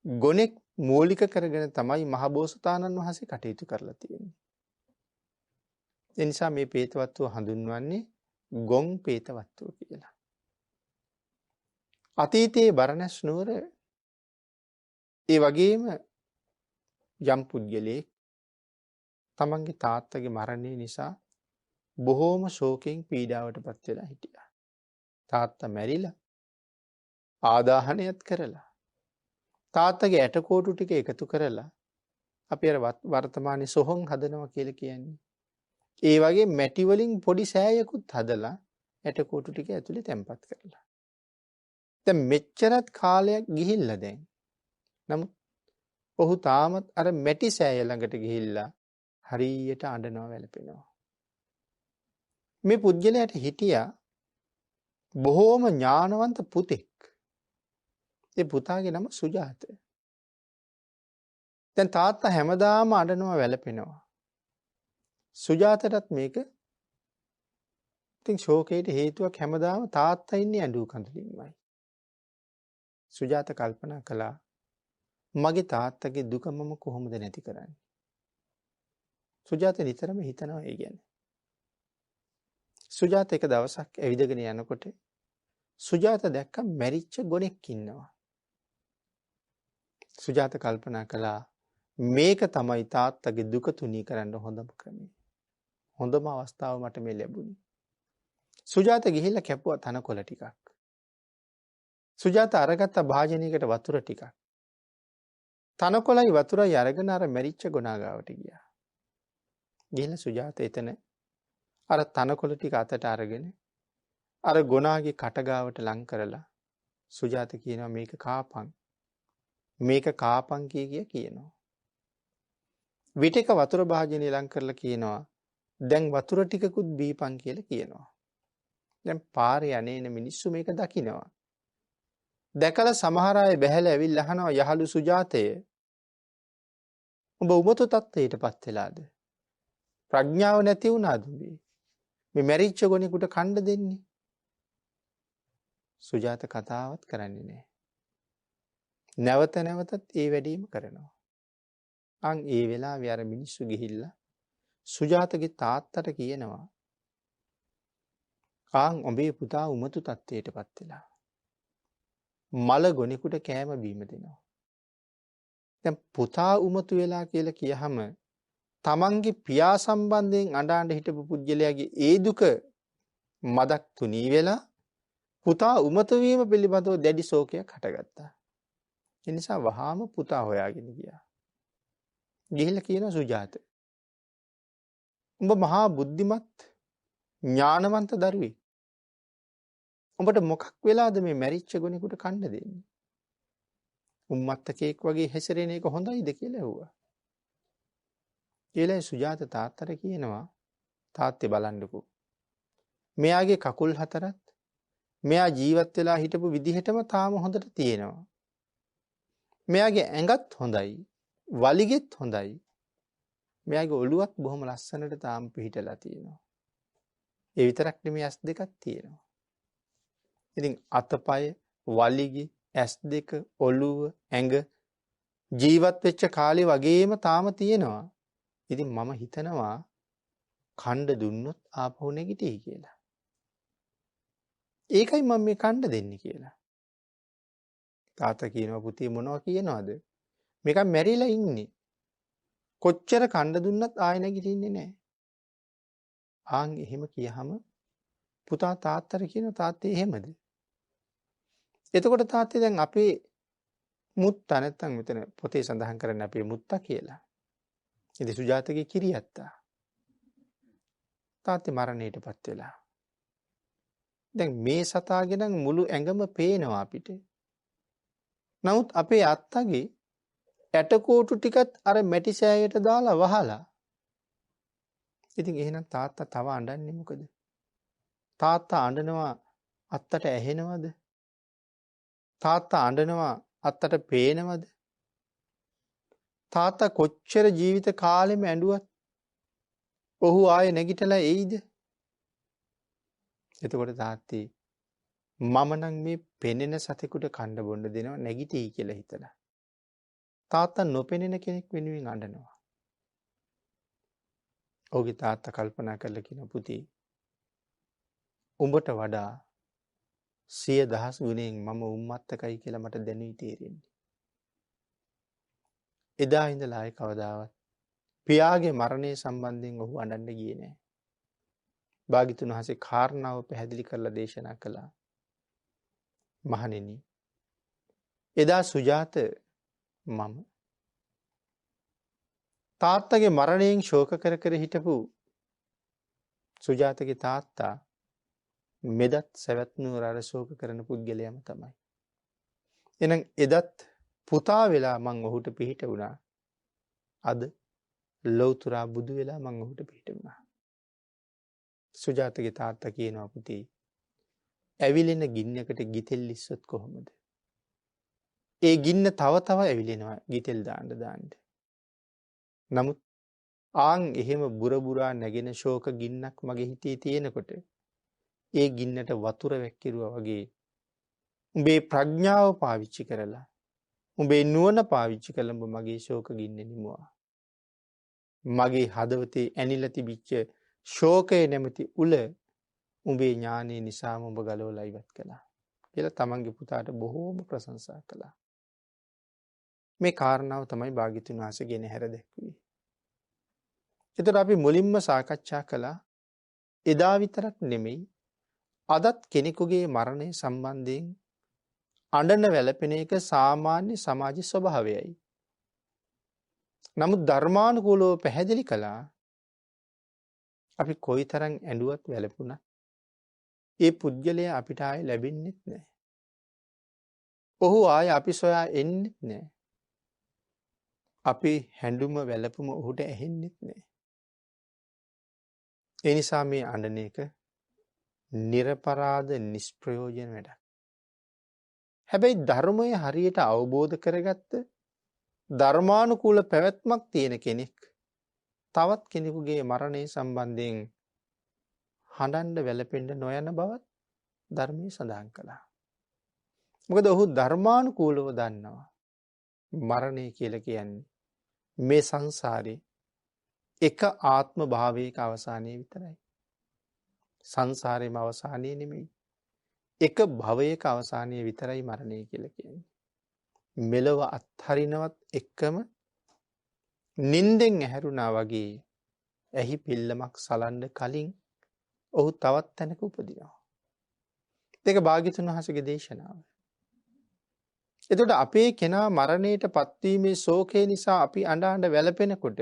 ගොනෙක් මූලික කරගෙන තමයි මහබෝසතාණන් වහන්සේ කටයුතු කරලා තියෙන්නේ. ඒ නිසා මේ පේත වත්තුව හඳුන්වන්නේ ගොන් පේත වත්තුව කියලා. අතීතයේ බරණැස් නුවර ඒ වගේම යම් පුද්ගලයෙක් තමන්ගේ තාත්තගේ මරණය නිසා බොහෝම ශෝකයෙන් පීඩාවට පත් වෙලා හිටියා. තාත්තා මැරිලා ආදාහනයත් කරලා තාත්තගේ ඇටකොටු ටික එකතු කරලා අපි අර වර්තමානයේ සොහොන් හදනවා කියලා කියන්නේ. ඒ වගේ මැටි වලින් පොඩි සෑයකුත් හදලා ඇටකොටු ටික ඇතුලේ තැම්පත් කරලා. දැන් මෙච්චරත් කාලයක් ගිහිල්ලා දැන්. නමුත් ඔහු තාමත් අර මැටි සෑය ළඟට ගිහිල්ලා හරියට අඬනවා වැළපෙනවා. මේ පුද්ගලයාට හිටියා බොහෝම ඥානවන්ත පුතෙක්. ඒ පුතාගේ නම සුජාත. දැන් තාත්තා හැමදාම අඬනවා වැළපෙනවා. සුජාතටත් මේක ඉතින් ශෝකයට හේතුවක් හැමදාම තාත්තා ඉන්නේ ඇඬු කඳුලින්මයි. සුජාත කල්පනා කළා මගේ තාත්තගේ දුක මම කොහොමද නැති කරන්නේ? සුජාත නිතරම හිතනවා ඒ ගැන. සුජාත එක දවසක් ඇවිදගෙන යනකොට සුජාත දැක්ක මැරිච්ච ගොනෙක් ඉන්නවා. සුජාත කල්පනා කළා මේක තමයි තාත්තගේ දුක තුනී කරන්න හොඳම ක්‍රමය. හොඳම අවස්ථාව මට මේ ලැබුණේ. සුජාත ගිහිල්ලා කැපුවා තනකොළ ටිකක්. සුජාත අරගත්ත භාජනයකට වතුර ටිකක්. තනකොළයි වතුරයි අරගෙන අර මැරිච්ච ගොනා ගාවට ගියා. ගිහිල්ලා සුජාත එතන අර තනකොළ ටික අතට අරගෙන අර ගොනාගේ කට ගාවට ලං කරලා සුජාත කියනවා මේක කාපන්. මේක කාපන් කිය කියනවා. විටක වතුර භාජනය ලං කරලා කියනවා දැන් වතුර ටිකකුත් බීපන් කියලා කියනවා. දැන් පාරේ යන්නේන මිනිස්සු මේක දකිනවා. දැකලා සමහර අය බැහැලා ඇවිල්ලා අහනවා යහළු සුජාතය ඔබ උමතු තත්ත්වයටපත් වෙලාද? ප්‍රඥාව නැති වුණාද උඹේ? මේ මැරිච්ච ගොනෙකුට කණ්ඩ දෙන්නේ? සුජාත කතාවත් කරන්නේ නැහැ. නැවත නැවතත් ඒ වැඩේම කරනවා. ඒ වෙලාවේ අර මිනිස්සු ගිහිල්ලා සුජාතගේ තාත්තට කියනවා උඹේ පුතා උමතු තත්ත්වයටපත් වෙලා. මල ගොනෙකුට කෑම බීම දෙනවා. දැන් පුතා උමතු වෙලා කියලා කියහම තමන්ගේ පියා සම්බන්ධයෙන් අඬ හිටපු පුද්ගලයාගේ ඒ දුක මදක් තුනී වෙලා පුතා උමතු වීම පිළිබඳව දැඩි ශෝකයක් හටගත්තා. ඒ නිසා වහාම පුතා හොයාගෙන ගියා. ගිහිල්ලා කියනවා සුජාත උඹ මහා බුද්ධිමත් ඥානවන්ත දරුවෙක්. උඹට මොකක් වෙලාද මේ මැරිච්ච ගොනෙකුට කන්න දෙන්නේ? උම්මත්තකෙක් වගේ හැසිරෙන එක හොඳයිද කියලා ඇහුවා. ඊළඟ සුජාත තාත්තට කියනවා තාත්තේ බලන්නකෝ. මෙයාගේ කකුල් හතරත් මෙයා ජීවත් වෙලා හිටපු විදිහටම තාම හොඳට තියෙනවා. මෙයාගේ ඇඟත් හොඳයි, වලිගෙත් හොඳයි. මෙයාගේ ඔළුවත් බොහොම ලස්සනට තාම පිහිටලා තියෙනවා. ඒ විතරක් නෙමෙයි ඇස් දෙකක් තියෙනවා. ඉතින් අතපය, වලිගි, ඇස් දෙක, ඔළුව, ඇඟ ජීවත් වෙච්ච කාලේ වගේම තාම තියෙනවා. ඉතින් මම හිතනවා කණ්ඩ දුන්නොත් ආපහු නැගිටී කියලා. ඒකයි මම මේ කණ්ඩ දෙන්නේ කියලා. තාත්තා කියනවා පුතේ මොනවා කියනවද? මේක මැරිලා ඉන්නේ. කොච්චර කණ්ඩ දුන්නත් ආයෙ නැගිටින්නේ නැහැ. ආන් එහෙම කියහම පුතා තාත්තට කියන තාත්තේ එහෙමද? එතකොට තාත්තේ දැන් අපේ මුත්තා නැත්තම් මෙතන පොතේ සඳහන් කරන්නේ අපේ මුත්තා කියලා. ඉතින් සුජාතගේ කිරියත්තා. තාත්තේ මරණයටපත් වෙලා. දැන් මේ සතාගේ නම් මුළු ඇඟම පේනවා අපිට. නමුත් අපේ අත්තගේ ඇටකෝටු ටිකත් අර මැටි සෑයට දාලා වහලා. ඉතින් එහෙනම් තාත්තා තව අඬන්නේ මොකද? තාත්තා අඬනවා අත්තට ඇහෙනවද? තාත්තා අඬනවා අත්තට පේනවද? තාත්තා කොච්චර ජීවිත කාලෙම ඇඬුවත් ඔහු ආයේ නැගිටලා එයිද? එතකොට තාත්තේ මම නම් මේ පෙනෙන සතෙකුට කන්න බොන්න දෙනවා නැගිටී කියලා හිතලා. තාත්තා නොපෙනෙන කෙනෙක් වෙනුවෙන් අඬනවා. ඔහුගේ තාත්තා කල්පනා කරලා කියන පුතේ උඹට වඩා 100,000 ගුණයෙන් මම උම්මත්තකයි කියලා මට දැනුයි තේරෙන්නේ. එදා ඉඳලා ආයේ කවදාවත් පියාගේ මරණය සම්බන්ධයෙන් ඔහු අඬන්න ගියේ නැහැ. භාග්‍යතුන් වහන්සේ කාරණාව පැහැදිලි කරලා දේශනා කළා. මහණෙනි එදා සුජාත මම තාත්තගේ මරණයෙන් ශෝක කර කර හිටපු සුජාතගේ තාත්තා මෙදත් සවැත් නුවර අර ශෝක කරන පුද්ගලයාම තමයි. එහෙනම් එදත් පුතා වෙලා මං ඔහුට පිහිට වුණා. අද ලෞතුරා බුදු වෙලා මං ඔහුට පිහිට වුණා. සුජාතගේ තාත්තා කියනවා පුතේ ඇවිලෙන ගින්නකට ගිතෙල් ඉස්සොත් කොහොමද? ඒ ගින්න තව තව ඇවිලෙනවා ගිතෙල් දාන්න දාන්න. නමුත් ආන් එහෙම බුරබුරා නැගෙන ශෝක ගින්නක් මගේ හිතේ තියෙනකොට ඒ ගින්නට වතුර වැක්කිරුවා වගේ උඹේ ප්‍රඥාව පාවිච්චි කරලා උඹේ නුවණ පාවිච්චි කරලා උඹ මගේ ශෝක ගින්න නිමුවා. මගේ හදවතේ ඇනිලා තිබිච්ච ශෝකය නැමැති උල උඹේ ඥානය නිසාම උඹ ගලවලා ඉවත් කළා කියලා තමන්ගේ පුතාට බොහෝම ප්‍රශංසා කළා. මේ කාරණාව තමයි භාග්‍යතුන් වහන්සේ ගෙන හැර දැක්වුවේ. එතකොට අපි මුලින්ම සාකච්ඡා කළා එදා විතරක් නෙමෙයි අදත් කෙනෙකුගේ මරණය සම්බන්ධයෙන් අඬන වැළපෙන එක සාමාන්‍ය සමාජ ස්වභාවයයි. නමුත් ධර්මානුකූලව පැහැදිලි කළා අපි කොයිතරම් ඇඬුවත් වැළපුණා ඒ පුද්ගලයා අපිට ආයේ ලැබෙන්නේ නැහැ. ඔහු ආයේ අපි සොයා එන්නේ නැහැ. අපි හැඬුම වැළපුම ඔහුට ඇහෙන්නේ නැහැ. ඒ නිසා මේ අඬන එක නිර්පරාධ නිෂ්ප්‍රයෝජන වැඩක්. හැබැයි ධර්මය හරියට අවබෝධ කරගත්ත ධර්මානුකූල පැවැත්මක් තියෙන කෙනෙක් තවත් කෙනෙකුගේ මරණය සම්බන්ධයෙන් හඬන්න වැළපෙන්න නොයන බවත් ධර්මයේ සඳහන් කළා. මොකද ඔහු ධර්මානුකූලව දන්නවා මරණය කියලා කියන්නේ මේ සංසාරේ එක ආත්ම භාවයක අවසානයේ විතරයි. සංසාරේම අවසානයේ නෙමෙයි. එක භවයක අවසානයේ විතරයි මරණය කියලා කියන්නේ. මෙලව අත්හරිනවත් එක්කම නින්දෙන් ඇහැරුණා වගේ ඇහි පිල්ලමක් සලන්න කලින් ඔහු තවත් තැනක උපදිනවා. ඒක භාග්‍යතුන් වහන්සේගේ දේශනාව. එතකොට අපේ කෙනා මරණයට පත්වීමේ ශෝකය නිසා අපි අඬ අඬ වැළපෙනකොට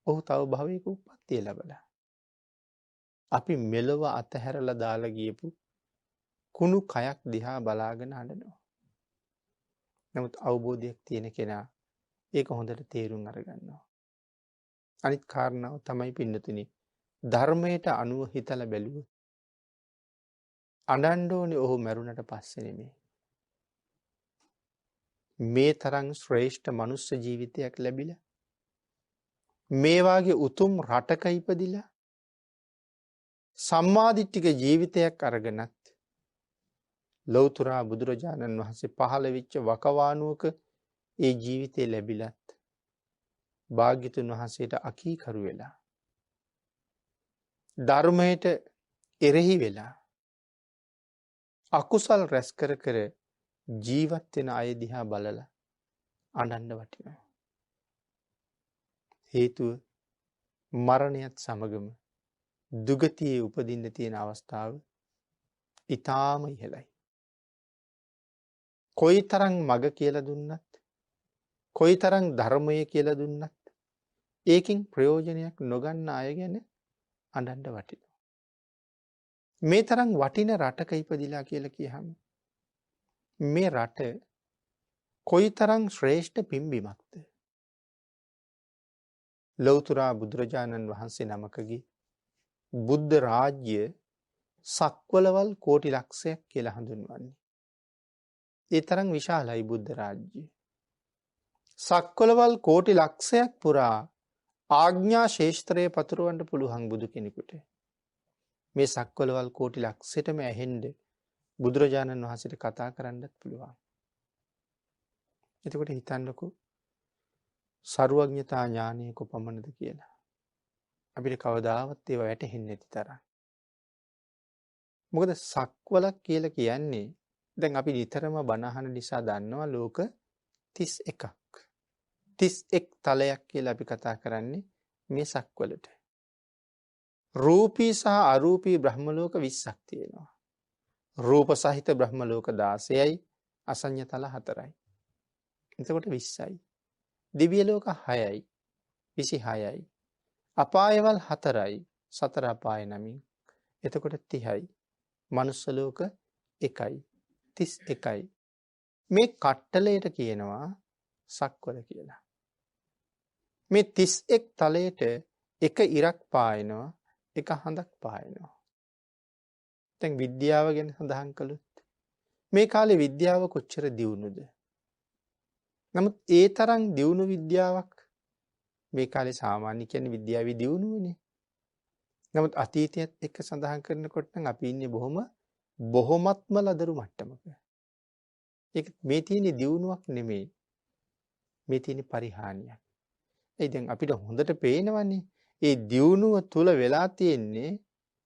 ඔහු තව භවයක උප්පත්තිය ලැබලා. අපි මෙලව අතහැරලා දාලා ගියපු කුණු කයක් දිහා බලාගෙන අඬනවා. නමුත් අවබෝධයක් තියෙන කෙනා ඒක හොඳට තේරුම් අරගන්නවා. අනිත් කාරණාව තමයි පින්නතුනි ධර්මයට අනුව හිතලා බැලුවොත් අඬන්න ඕනේ ඔහු මැරුණට පස්සේ නෙමෙයි. මේ තරම් ශ්‍රේෂ්ඨ මනුස්ස ජීවිතයක් ලැබිලා මේ වාගේ උතුම් රටක ඉපදිලා සම්මාදිට්ඨික ජීවිතයක් අරගෙනත් ලෞතුරා බුදුරජාණන් වහන්සේ පහළ වෙච්ච වකවානුවක ඒ ජීවිතේ ලැබිලත් භාග්‍යතුන් වහන්සේට අකීකරු වෙලා ධර්මයට එරෙහි වෙලා අකුසල් රැස් කර කර ජීවත් වෙන අය දිහා බලලා අඬන්න වටිනවා. හේතුව මරණයත් සමගම දුගතියේ උපදින්න තියෙන අවස්ථාව ඊටාම ඉහළයි. කොයිතරම් මග කියලා දුන්නත්, කොයිතරම් ධර්මය කියලා දුන්නත් ඒකින් ප්‍රයෝජනයක් නොගන්න අය ගැන අඬන්න වටිනවා. මේ තරම් වටින රටක ඉපදිලා කියලා කියහම මේ රට කොයිතරම් ශ්‍රේෂ්ඨ පින්බිමක්ද? ලෞතුරා බුදුරජාණන් වහන්සේ නමකගේ බුද්ධ රාජ්‍ය සක්වලවල් කෝටි ලක්ෂයක් කියලා හඳුන්වන්නේ. ඒ තරම් විශාලයි බුද්ධ රාජ්‍යය. සක්වලවල් කෝටි ලක්ෂයක් පුරා ආග්ඥා ශේෂ්ත්‍රයේ පතුරවන්න පුළුවන් බුදු කෙනෙකුට මේ සක්වලවල් කෝටි ලක්ෂයටම ඇහෙන්න බුදුරජාණන් වහන්සේට කතා කරන්නත් පුළුවන්. එතකොට හිතන්නකෝ සර්වඥතා ඥානය කොපමණද කියලා. අපිට කවදාවත් ඒව වැටහෙන්නේ නැති තරම්. මොකද සක්වලක් කියලා කියන්නේ දැන් අපි නිතරම බණ අහන නිසා දන්නවා ලෝක 31ක්. 31 තලයක් කියලා අපි කතා කරන්නේ මේ සක්වලට. රූපී සහ අරූපී බ්‍රහ්ම ලෝක 20ක් තියෙනවා. රූප සහිත බ්‍රහ්ම ලෝක 16යි, අසඤ්ඤ තල 4යි. එතකොට 20යි. දිව්‍ය ලෝක 6යි, 26යි. අපායවල 4යි, සතර අපාය නමින්. එතකොට 30යි. මනුස්ස ලෝක 1යි, 31යි. මේ කට්ටලයට කියනවා සක්වල කියලා. මේ 31 තලයට එක ඉරක් පායනවා, එක හඳක් පායනවා. දැන් විද්‍යාව ගැන සඳහන් කළොත් මේ කාලේ විද්‍යාව කොච්චර දියුණුද? නමුත් ඒ තරම් දියුණු විද්‍යාවක් මේ කාලේ සාමාන්‍ය කියන්නේ විද්‍යාවේ දියුණුවනේ. නමුත් අතීතයත් එක්ක සඳහන් කරනකොට නම් අපි ඉන්නේ බොහොමත්ම ලදරු මට්ටමක. ඒක මේ තියෙන දියුණුවක් නෙමෙයි. මේ තියෙන පරිහානියක්. ඒ දැන් අපිට හොඳට පේනවනේ ඒ දියුණුව තුල වෙලා තියෙන්නේ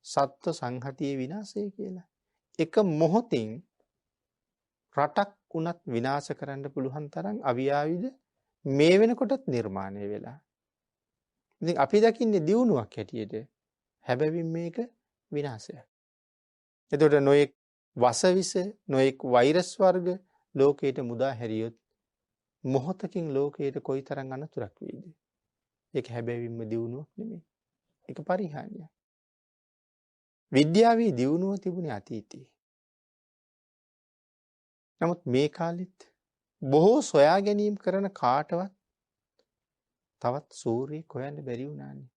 සත්ව සංහතියේ විනාශය කියලා. එක මොහොතින් රටක් උනත් විනාශ කරන්න පුළුවන් තරම් අවියාවිද මේ වෙනකොටත් නිර්මාණය වෙලා. ඉතින් අපි දකින්නේ දියුණුවක් හැටියට. හැබැයි මේක විනාශයක්. එතකොට නොයෙක් වසවිස, නොයෙක් වෛරස් වර්ග ලෝකයට මුදා හැරියොත් මොහොතකින් ලෝකයට කොයිතරම් අනතුරක් වේද? ඒක හැබැයිම දියුණුවක් නෙමෙයි. ඒක පරිහානියක්. විද්‍යාවේ දියුණුව තිබුණේ අතීතයේ. නමුත් මේ කාලෙත් බොහෝ සොයා ගැනීම කරන කාටවත් තවත් සූර්යයෙක් හොයන්න බැරි වුණානේ.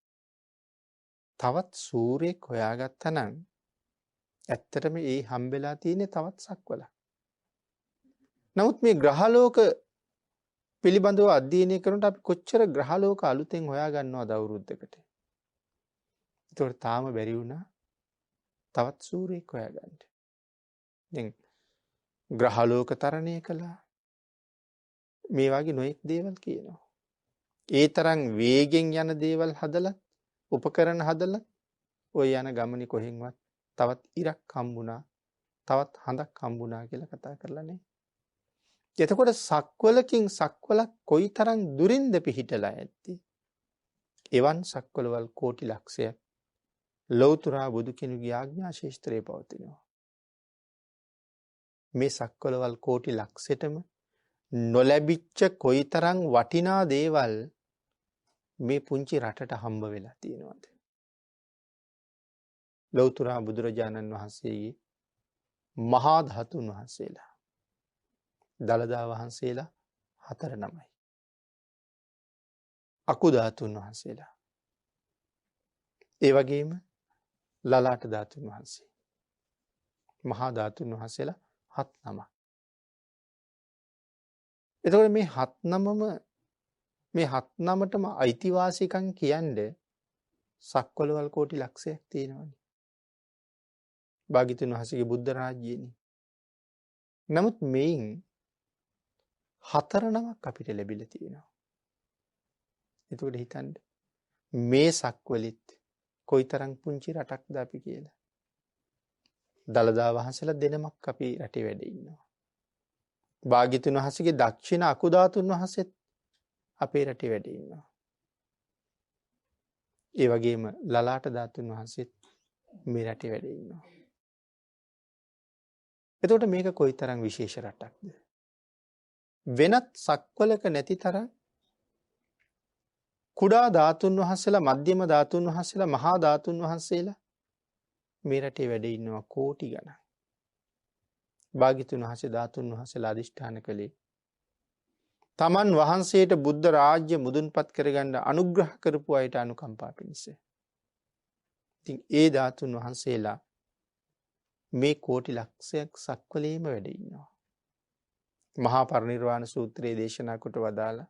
තවත් සූර්යයෙක් හොයාගත්තා නම් ඇත්තටම ඒ හම්බෙලා තියෙන්නේ තවත් සක්වල. නමුත් මේ ග්‍රහලෝක පිළිබඳව අධ්‍යයනය කරනකොට අපි කොච්චර ග්‍රහලෝක අලුතෙන් හොයා ගන්නවද අවුරුද්දකට. ඒතකොට තාම බැරි වුණා තවත් සූර්යයෙක් හොයාගන්න. දැන් ග්‍රහලෝක තරණය කළා. මේ වගේ නොයෙක් දේවල් කියනවා. ඒ තරම් වේගෙන් යන දේවල් හදලා උපකරණ හදලා ඔය යන ගමනේ කොහෙන්වත් තවත් ඉරක් හම්බුණා, තවත් හඳක් හම්බුණා කියලා කතා කරලා නැහැ. එතකොට සක්වලකින් සක්වලක් කොයිතරම් දුරින්ද පිහිටලා ඇත්තේ? එවන් සක්වලවල් කෝටි ලක්ෂයක් ලෞතුරා බුදු කෙනෙකුගේ ආඥා ශේෂ්ත්‍රයේ පවතිනවා. මේ සක්වලවල් කෝටි ලක්ෂෙටම නොලැබිච්ච කොයිතරම් වටිනා දේවල් මේ පුංචි රටට හම්බ වෙලා තියෙනවද? ලෞතුරා බුදුරජාණන් වහන්සේගේ මහා ධාතුන් වහන්සේලා, දළදා වහන්සේලා 4 නමයි. අකු ධාතුන් වහන්සේලා. ඒ වගේම ලලාට ධාතුන් වහන්සේ. මහා ධාතුන් වහන්සේලා 7 නමක්. එතකොට මේ 7 නමම මේ 7 නමටම අයිතිවාසිකම් කියන්නේ සක්වලවල් කෝටි ලක්ෂයක් තියෙනවනේ. භාග්‍යතුන් වහන්සේගේ බුද්ධ රාජ්‍යයනේ. නමුත් මේන් 4 නමක් අපිට ලැබිලා තියෙනවා. එතකොට හිතන්න මේ සක්වලිත් කොයිතරම් පුංචි රටක්ද අපි කියලා. දළදා වහන්සේලා දෙනමක් අපි රටේ වැඩ ඉන්නවා. භාග්‍යතුන් වහන්සේගේ දක්ෂිණ අකු ධාතුන් වහන්සේත් අපේ රටේ වැඩ ඉන්නවා. ඒ වගේම ලලාට ධාතුන් වහන්සේත් මේ රටේ වැඩ ඉන්නවා. එතකොට මේක කොයිතරම් විශේෂ රටක්ද? වෙනත් සක්වලක නැති තරම් කුඩා ධාතුන් වහන්සේලා, මධ්‍යම ධාතුන් වහන්සේලා, මහා ධාතුන් වහන්සේලා මේ රටේ වැඩ ඉන්නවා කෝටි ගණන්. භාග්‍යතුන් වහන්සේ ධාතුන් වහන්සේලා අධිෂ්ඨාන කළේ තමන් වහන්සේට බුද්ධ රාජ්‍ය මුදුන්පත් කරගන්න අනුග්‍රහ කරපු අයට අනුකම්පා පිණිස. ඉතින් ඒ ධාතුන් වහන්සේලා මේ කෝටි ලක්ෂයක් සක්වලේම වැඩ ඉන්නවා. මහා පරිනිර්වාණ සූත්‍රයේ දේශනා කොට වදාලා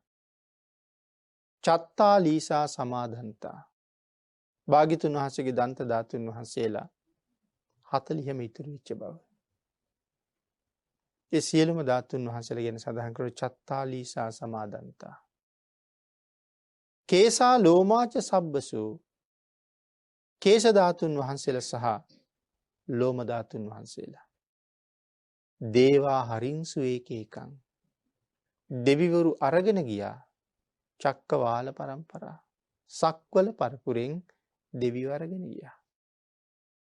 චත්තා ලීසා සමාදන්තා. භාග්‍යතුන් වහන්සේගේ දන්ත ධාතුන් වහන්සේලා 40ම ඉතුරු වෙච්ච බව. ඒ සියලුම ධාතුන් වහන්සේලා ගැන සඳහන් කරු චත්තා ලීසා සමාදන්තා. කේසා ලෝමාච සබ්බසු. කේශ ධාතුන් වහන්සේලා සහ ලෝම ධාතුන් වහන්සේලා. දේවා හරින්සු ඒකේකං. දෙවිවරු අරගෙන ගියා චක්කවාල පරම්පරා. සක්වල පරපුරෙන් දෙවියෝ අරගෙන ගියා.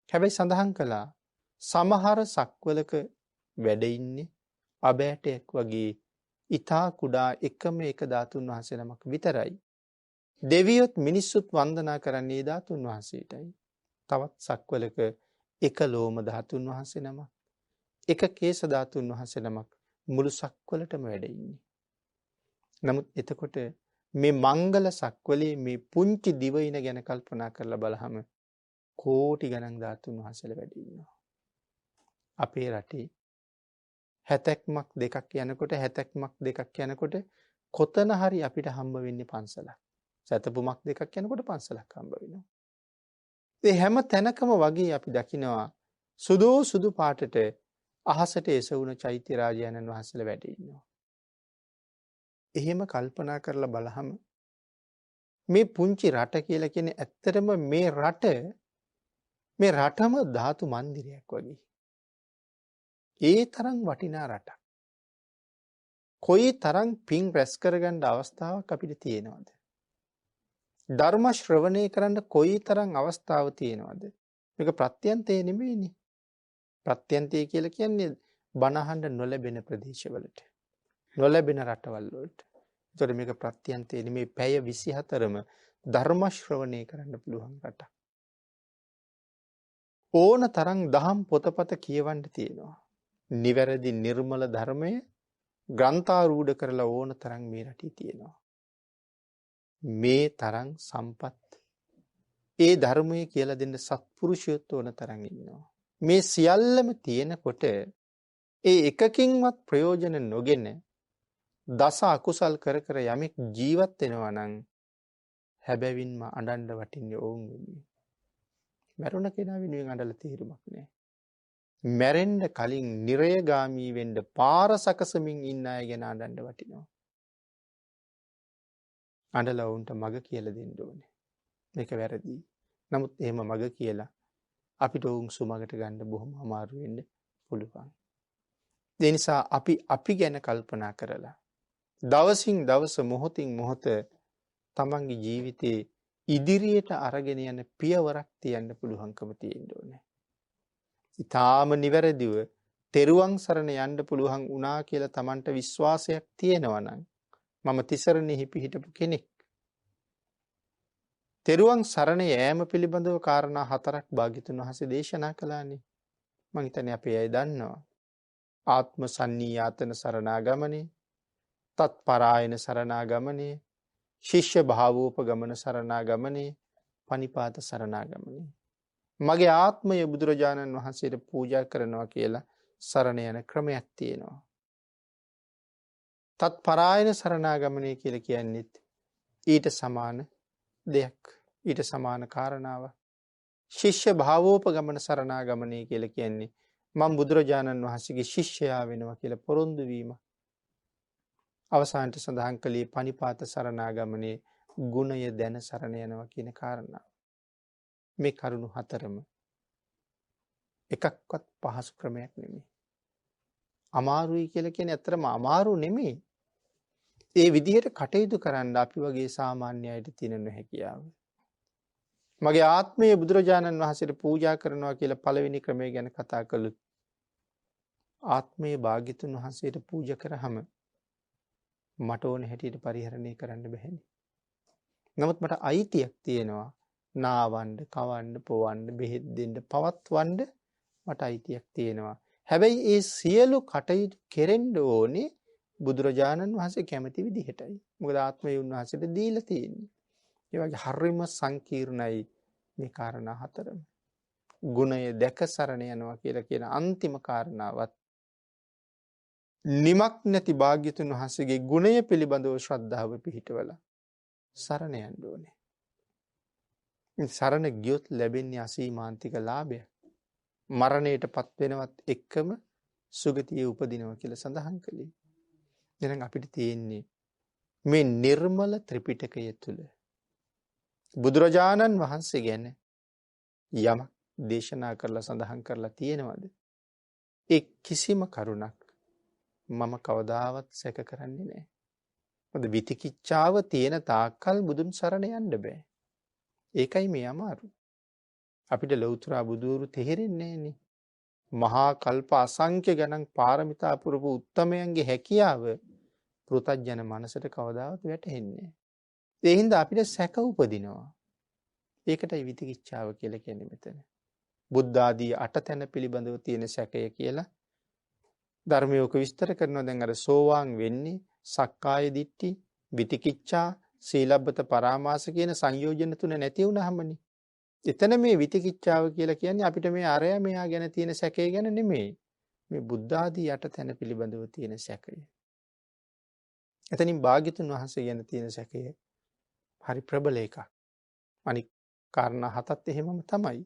හැබැයි සඳහන් කළා සමහර සක්වලක වැඩ ඉන්නේ අබෑටයක් වගේ ඊතා කුඩා එකම එක ධාතුන් වහන්සේ නමක් විතරයි. දෙවියොත් මිනිස්සුත් වන්දනා කරන්නේ ධාතුන් වහන්සේටයි. තවත් සක්වලක එක ලෝම ධාතුන් වහන්සේ නමක්, එක කේශ ධාතුන් වහන්සේ නමක් මුළු සක්වලටම වැඩ ඉන්නේ. නමුත් එතකොට මේ මංගල සක්වලේ මේ පුංචි දිවයින ගැන කල්පනා කරලා බලහම කෝටි ගණන් ධාතුන් වහන්සේලා වැඩ ඉන්නවා. අපේ රටේ 70ක් දෙකක් යනකොට 70ක් දෙකක් යනකොට කොතන හරි අපිට හම්බ වෙන්නේ පන්සලක්. සතපුමක් දෙකක් යනකොට පන්සලක් හම්බ වෙනවා. ඒ හැම තැනකම වගේ අපි දකිනවා සුදු පාටට අහසට එසවුන චෛත්‍ය රාජයන්න් වහන්සේලා වැඩ ඉන්නවා. එහෙම කල්පනා කරලා බලහම මේ පුංචි රට කියලා කියන්නේ ඇත්තටම මේ රටම ධාතු මන්දිරයක් වගේ. ඒ තරම් වටිනා රටක්. කොයි තරම් පින් රැස් කරගන්න අවස්ථාවක් අපිට තියෙනවද? ධර්ම ශ්‍රවණය කරන්න කොයි තරම් අවස්ථාව තියෙනවද? මේක ප්‍රත්‍යන්තේ නෙමෙයිනේ. ප්‍රත්‍යන්තය කියලා කියන්නේ බණ අහන්න නොලැබෙන ප්‍රදේශවලට, නොලැබෙන රටවල් වලට. ඒතකොට මේක ප්‍රත්‍යන්තේ නෙමෙයි, පැය 24ම ධර්ම ශ්‍රවණය කරන්න පුළුවන් රටක්. ඕන තරම් දහම් පොතපත කියවන්න තියෙනවා. නිවැරදි නිර්මල ධර්මය ග්‍රන්ථාරූඪ කරලා ඕන තරම් මේ රටේ තියෙනවා. මේ තරම් සම්පත් ඒ ධර්මයේ කියලා දෙන්න සත්පුරුෂයොත් ඕන තරම් ඉන්නවා. මේ සියල්ලම තියෙනකොට ඒ එකකින්වත් ප්‍රයෝජන නොගෙන දස අකුසල් කර කර යමෙක් ජීවත් වෙනවා නම් හැබැවින්ම අඬන්න වටින්නේ ඕන් වෙන්නේ. මරුණ කෙනා වෙනුවෙන් අඬලා තීරුමක් නැහැ. මැරෙන්න කලින් නිරයගාමී වෙන්න පාර සකසමින් ඉන්න අය ගැන අඬන්න වටිනවා. අඬලා උන්ට මග කියලා දෙන්න ඕනේ. මේක වැරදි. නමුත් එහෙම මග කියලා අපිට උන් සුමගට ගන්න බොහොම අමාරු වෙන්න පුළුවන්. ඒ නිසා අපි ගැන කල්පනා කරලා දවසින් දවස මොහොතින් මොහොත තමන්ගේ ජීවිතේ ඉදිරියට අරගෙන යන පියවරක් තියන්න පුළුවන්කම තියෙන්න ඕනේ. ඊටාම නිවැරදිව තෙරුවන් සරණ යන්න පුළුවන් වුණා කියලා තමන්ට විශ්වාසයක් තියෙනවා නම් මම තිසරණෙහි පිහිටපු කෙනෙක්. තෙරුවන් සරණ යෑම පිළිබඳව කාරණා 4ක් භාග්‍යතුන් වහන්සේ දේශනා කළානේ. මම හිතන්නේ අපි අය දන්නවා. ආත්ම සන්නියාතන සරණාගමනේ, තත්පරායන සරණාගමනේ, ශිෂ්‍ය භාවෝපගමන සරණාගමනේ, පනිපාත සරණාගමනේ. මගේ ආත්මය බුදුරජාණන් වහන්සේට පූජා කරනවා කියලා සරණ යන ක්‍රමයක් තියෙනවා. තත්පරායන සරණාගමනේ කියලා කියන්නේත් ඊට සමාන දෙයක්, ඊට සමාන කාරණාවක්. ශිෂ්‍ය භාවෝපගමන සරණාගමනේ කියලා කියන්නේ මම බුදුරජාණන් වහන්සේගේ ශිෂ්‍යයා වෙනවා කියලා පොරොන්දු වීම. අවසානට සඳහන් කළේ පනිපාත සරණාගමනේ ගුණය දැන සරණ යනවා කියන කාරණාව. මේ කරුණු 4ම එකක්වත් පහසු ක්‍රමයක් නෙමෙයි. අමාරුයි කියලා කියන්නේ ඇත්තටම අමාරු නෙමෙයි. ඒ විදිහට කටයුතු කරන්න අපි වගේ සාමාන්‍ය අයට තියෙන හැකියාව. මගේ ආත්මය බුදුරජාණන් වහන්සේට පූජා කරනවා කියලා පළවෙනි ක්‍රමය ගැන කතා කළොත් ආත්මයේ භාග්‍යතුන් වහන්සේට පූජා කරාම මට ඕන හැටියට පරිහරණය කරන්න බැහැනේ. නමුත් මට අයිතියක් තියෙනවා නාවන්න, කවන්න, පොවන්න, බෙහෙත් දෙන්න, පවත්වන්න මට අයිතියක් තියෙනවා. හැබැයි ඒ සියලු කටයුතු කෙරෙන්න ඕනේ බුදුරජාණන් වහන්සේ කැමති විදිහටයි. මොකද ආත්මය උන්වහන්සේට දීලා තියෙන්නේ. ඒ වගේ හරිම සංකීර්ණයි මේ කාරණා හතරම. ගුණය දැක සරණ යනවා කියලා කියන අන්තිම කාරණාවත් නිමක් නැති භාග්‍යතුන් වහන්සේගේ ගුණය පිළිබඳව ශ්‍රද්ධාව පිහිටවලා සරණ යන්න ඕනේ. සරණ ගියොත් ලැබෙන්නේ අසීමාන්තික ලාභය. මරණයට පත් වෙනවත් එක්කම සුගතියේ උපදිනවා කියලා සඳහන් කළේ. එහෙනම් අපිට තියෙන්නේ මේ නිර්මල ත්‍රිපිටකය තුල බුදුරජාණන් වහන්සේ ගැන යමක් දේශනා කරලා සඳහන් කරලා තියෙනවද? ඒ කිසිම කරුණක් මම කවදාවත් සැක කරන්නේ නැහැ. මොකද විතිකිච්ඡාව තියෙන තාක්කල් බුදුන් සරණ යන්න බෑ. ඒකයි මේ අමාරු. අපිට ලෞතර බුදුරු තේරෙන්නේ නැහනේ. මහා කල්ප අසංඛ්‍ය ගණන් පාරමිතා පුරපු උත්තමයන්ගේ හැකියාව පෘථග්ජන මනසට කවදාවත් වැටහෙන්නේ නැහැ. ඒ හින්දා අපිට සැක උපදිනවා. ඒකටයි විතිකිච්ඡාව කියලා කියන්නේ මෙතන. බුද්ධ ආදී 8 තැන පිළිබඳව තියෙන සැකය කියලා ධර්මයක විස්තර කරනවා. දැන් අර සෝවාන් වෙන්නේ සක්කාය දිට්ඨි, විතිකිච්ඡා, සීලබ්බත පරාමාස කියන සංයෝජන තුන නැති වුණාමනේ. එතන මේ විතිකිච්ඡාව කියලා කියන්නේ අපිට මේ අරය මෙයා ගැන තියෙන සැකය ගැන නෙමෙයි. මේ බුද්ධ ආදී 8 තැන පිළිබඳව තියෙන සැකය. එතනින් භාග්‍යතුන් වහන්සේ ගැන තියෙන සැකය හරි ප්‍රබල එකක්. අනික් කාරණා 7ත් එහෙමම තමයි.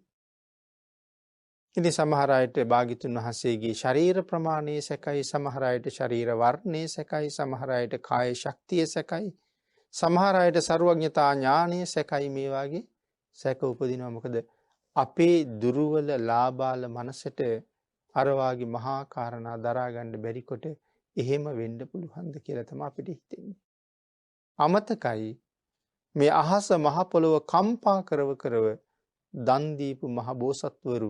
ඉතින් සමහර අයට භාග්‍යතුන් වහන්සේගේ ශරීර ප්‍රමාණයේ සැකයි, සමහර අයට ශරීර වර්ණයේ සැකයි, සමහර අයට කාය ශක්තිය සැකයි, සමහර අයට ਸਰවඥතා ඥානයේ සැකයි. මේ වාගේ සැක උපදිනවා. මොකද අපේ දුර්වල ලාබාල මනසට අර වාගේ මහා කාරණා දරා ගන්න බැරි කොට එහෙම වෙන්න පුළුවන්ද කියලා තමයි අපිට හිතෙන්නේ. අමතකයි මේ අහස මහ පොළොව කම්පා කරව දන් දීපු මහ බෝසත්වරු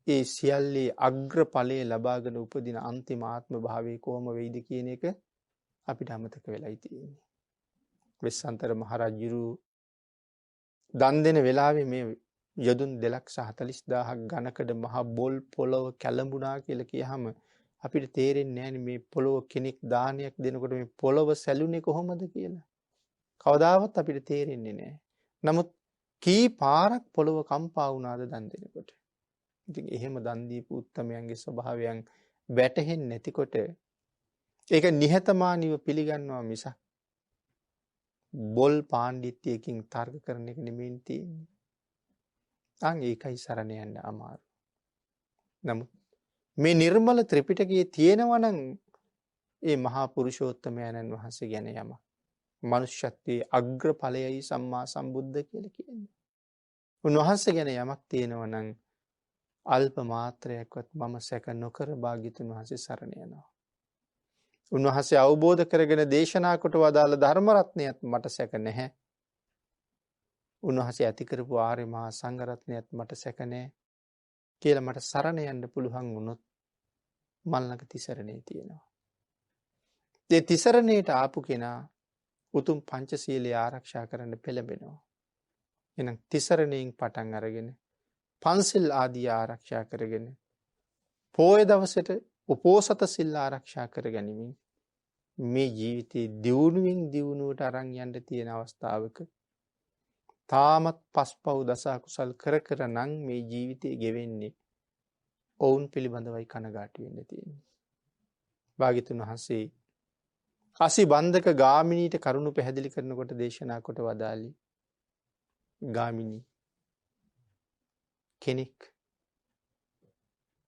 ඒ සියල්ලේ අග්‍රඵලයේ ලබාගෙන උපදින අන්තිම ආත්ම භාවයේ කොහොම වෙයිද කියන එක අපිට අමතක වෙලයි තියෙන්නේ. වෙස්සන්තර මහ රජුරු දන් දෙන වෙලාවේ මේ යදුන් 2,40,000ක් ඝනකඩ මහ බොල් පොළොව කැළඹුණා කියලා කියහම අපිට තේරෙන්නේ නැහැ මේ පොළොව කෙනෙක් දානයක් දෙනකොට මේ පොළොව සැලුනේ කොහොමද කියලා. කවදාවත් අපිට තේරෙන්නේ නැහැ. නමුත් කී පාරක් පොළොව කම්පා වුණාද දන් දෙනකොට. ඉතින් එහෙම දන් දීපු උත්තමයන්ගේ ස්වභාවයන් වැටහෙන්නේ නැතිකොට ඒක නිහතමානීව පිළිගන්නවා මිසක් බොල් පාණ්ඩිත්‍යයෙන් තර්ක කරන එක නෙමෙයි තියෙන්නේ. ඒකයි සරණ යන්න අමාරු. නමුත් මේ නිර්මල ත්‍රිපිටකයේ තියෙනවා නම් ඒ මහා පුරුෂෝත්තමයන්න් වහන්සේ ගැන යමක්. මනුෂ්‍යත්වයේ අග්‍රඵලයයි සම්මා සම්බුද්ධ කියලා කියන්නේ. උන්වහන්සේ ගැන යමක් තියෙනවා නම් අල්ප මාත්‍රයක්වත් මම සැක නොකර භාග්‍යතුන් වහන්සේ සරණ යනවා. උන්වහන්සේ අවබෝධ කරගෙන දේශනා කොට වදාළ ධර්ම රත්නයත් මට සැක නැහැ. උන්වහන්සේ ඇති කරපු ආර්ය මහා සංඝ රත්නයත් මට සැක නැහැ කියලා මට සරණ යන්න පුළුවන් වුණොත් මල් ළඟ තිසරණේ තියෙනවා. ඒ තිසරණේට ආපු කෙනා උතුම් පංචශීලය ආරක්ෂා කරන්න පෙළඹෙනවා. එහෙනම් තිසරණයෙන් පටන් අරගෙන පන්සිල් ආදී ආරක්ෂා කරගෙන පොය දවසට උපෝසත සිල් ආරක්ෂා කරගනිමින් මේ ජීවිතේ දියුණුවෙන් දියුණුවට අරන් යන්න තියෙන අවස්ථාවක තාමත් පස්පව් දස අකුසල් කර නම් මේ ජීවිතේ ගෙවෙන්නේ ඔවුන් පිළිබඳවයි කනගාටු වෙන්න තියෙන්නේ. භාග්‍යතුන් වහන්සේ අසි බන්ධක ගාමිනීට කරුණු පැහැදිලි කරනකොට දේශනා කොට වදාළි ගාමිනී කෙනෙක්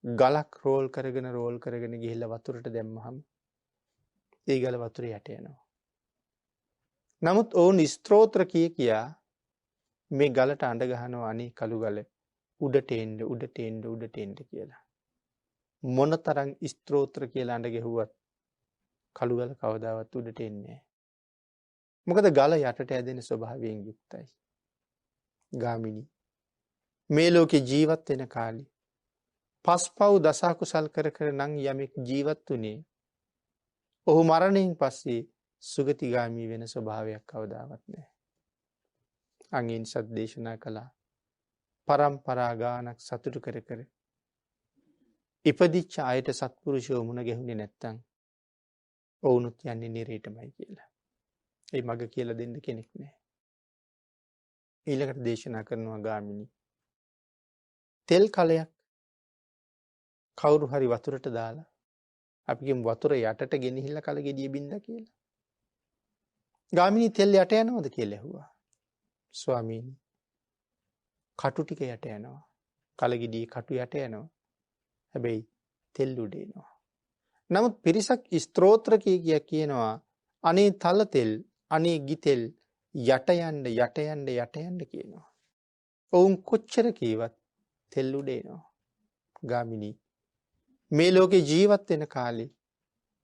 ගලක් රෝල් කරගෙන ගිහිල්ලා වතුරට දැම්මහම ඒ ගල වතුරේ යට යනවා. නමුත් ඔවුන් ස්තෝත්‍ර කියා මේ ගලට අඬ ගහනවා අනේ කළු ගල උඩට එන්න කියලා. මොනතරම් ස්තෝත්‍ර කියලා අඬ ගැහුවත් කළු ගල කවදාවත් උඩට එන්නේ නැහැ. මොකද ගල යටට ඇදෙන ස්වභාවයෙන් යුක්තයි. ගාමිණී මේ ලෝකේ ජීවත් වෙන කාලේ පස්පව් දස කුසල් කර කර නම් යමෙක් ජීවත් වුණේ ඔහු මරණයෙන් පස්සේ සුගතිගාමී වෙන ස්වභාවයක් කවදාවත් නැහැ. අංගින් සත් දේශනා කළා පරම්පරා ගානක් සතුටු කර කර ඉපදිච්ච අයට සත්පුරුෂයෝ මුණ ගැහුනේ නැත්තම් ඔවුනුත් යන්නේ නිරේටමයි කියලා. ඒ මග කියලා දෙන්න කෙනෙක් නැහැ. ඊළඟට දේශනා කරනවා ගාමිණී තෙල් කලයක් කවුරු හරි වතුරට දාලා අපි කියමු වතුර යටට ගෙනහිල්ලා කල ගෙඩිය බින්දා කියලා. ගාමිණී තෙල් යට යනවද කියලා ඇහුවා. ස්වාමීනි කටු ටික යට යනවා. කල ගෙඩියේ කටු යට යනවා. හැබැයි තෙල් උඩ එනවා. නමුත් පිරිසක් ස්තෝත්‍ර කියනවා අනේ තල තෙල් අනේ ගිතෙල් යට යන්න කියනවා. ඔවුන් කොච්චර කීවත් තෙල් උඩ එනවා. ගාමිණී මේ ලෝකේ ජීවත් වෙන කාලේ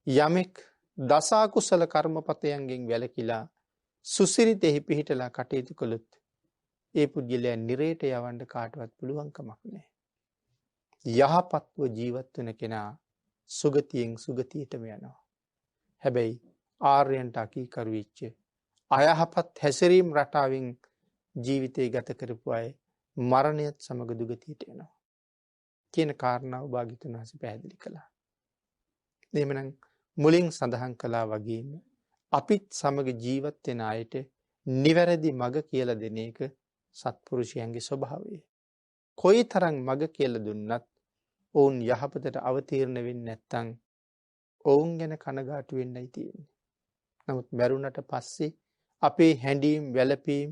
යමෙක් දස කුසල කර්මපතයන්ගෙන් වැළකීලා සුසිරිතෙහි පිහිටලා කටයුතු කළොත් ඒ පුද්ගලයා නිරේට යවන්න කාටවත් පුළුවන් කමක් නැහැ. යහපත්ව ජීවත් වෙන කෙනා සුගතියෙන් සුගතියටම යනවා. හැබැයි ආර්යයන්ට අකීකරු වෙච්ච අයහපත් හැසිරීම් රටාවෙන් ජීවිතය ගත කරපු අය මරණයත් සමග දුගතියට යනවා කියන කාරණාව භාග්‍යවතුන් වහන්සේ පැහැදිලි කළා. එහෙමනම් මුලින් සඳහන් කළා වගේම අපිත් සමග ජීවත් වෙන අයට නිවැරදි මඟ කියලා දෙන එක සත්පුරුෂයන්ගේ ස්වභාවය. කොයිතරම් මඟ කියලා දුන්නත් ඔවුන් යහපතට අවතීර්ණ වෙන්නේ නැත්නම් ඔවුන් ගැන කනගාටු වෙන්නයි තියෙන්නේ. නමුත් මරුණට පස්සේ අපේ හැඬීම් වැළපීම්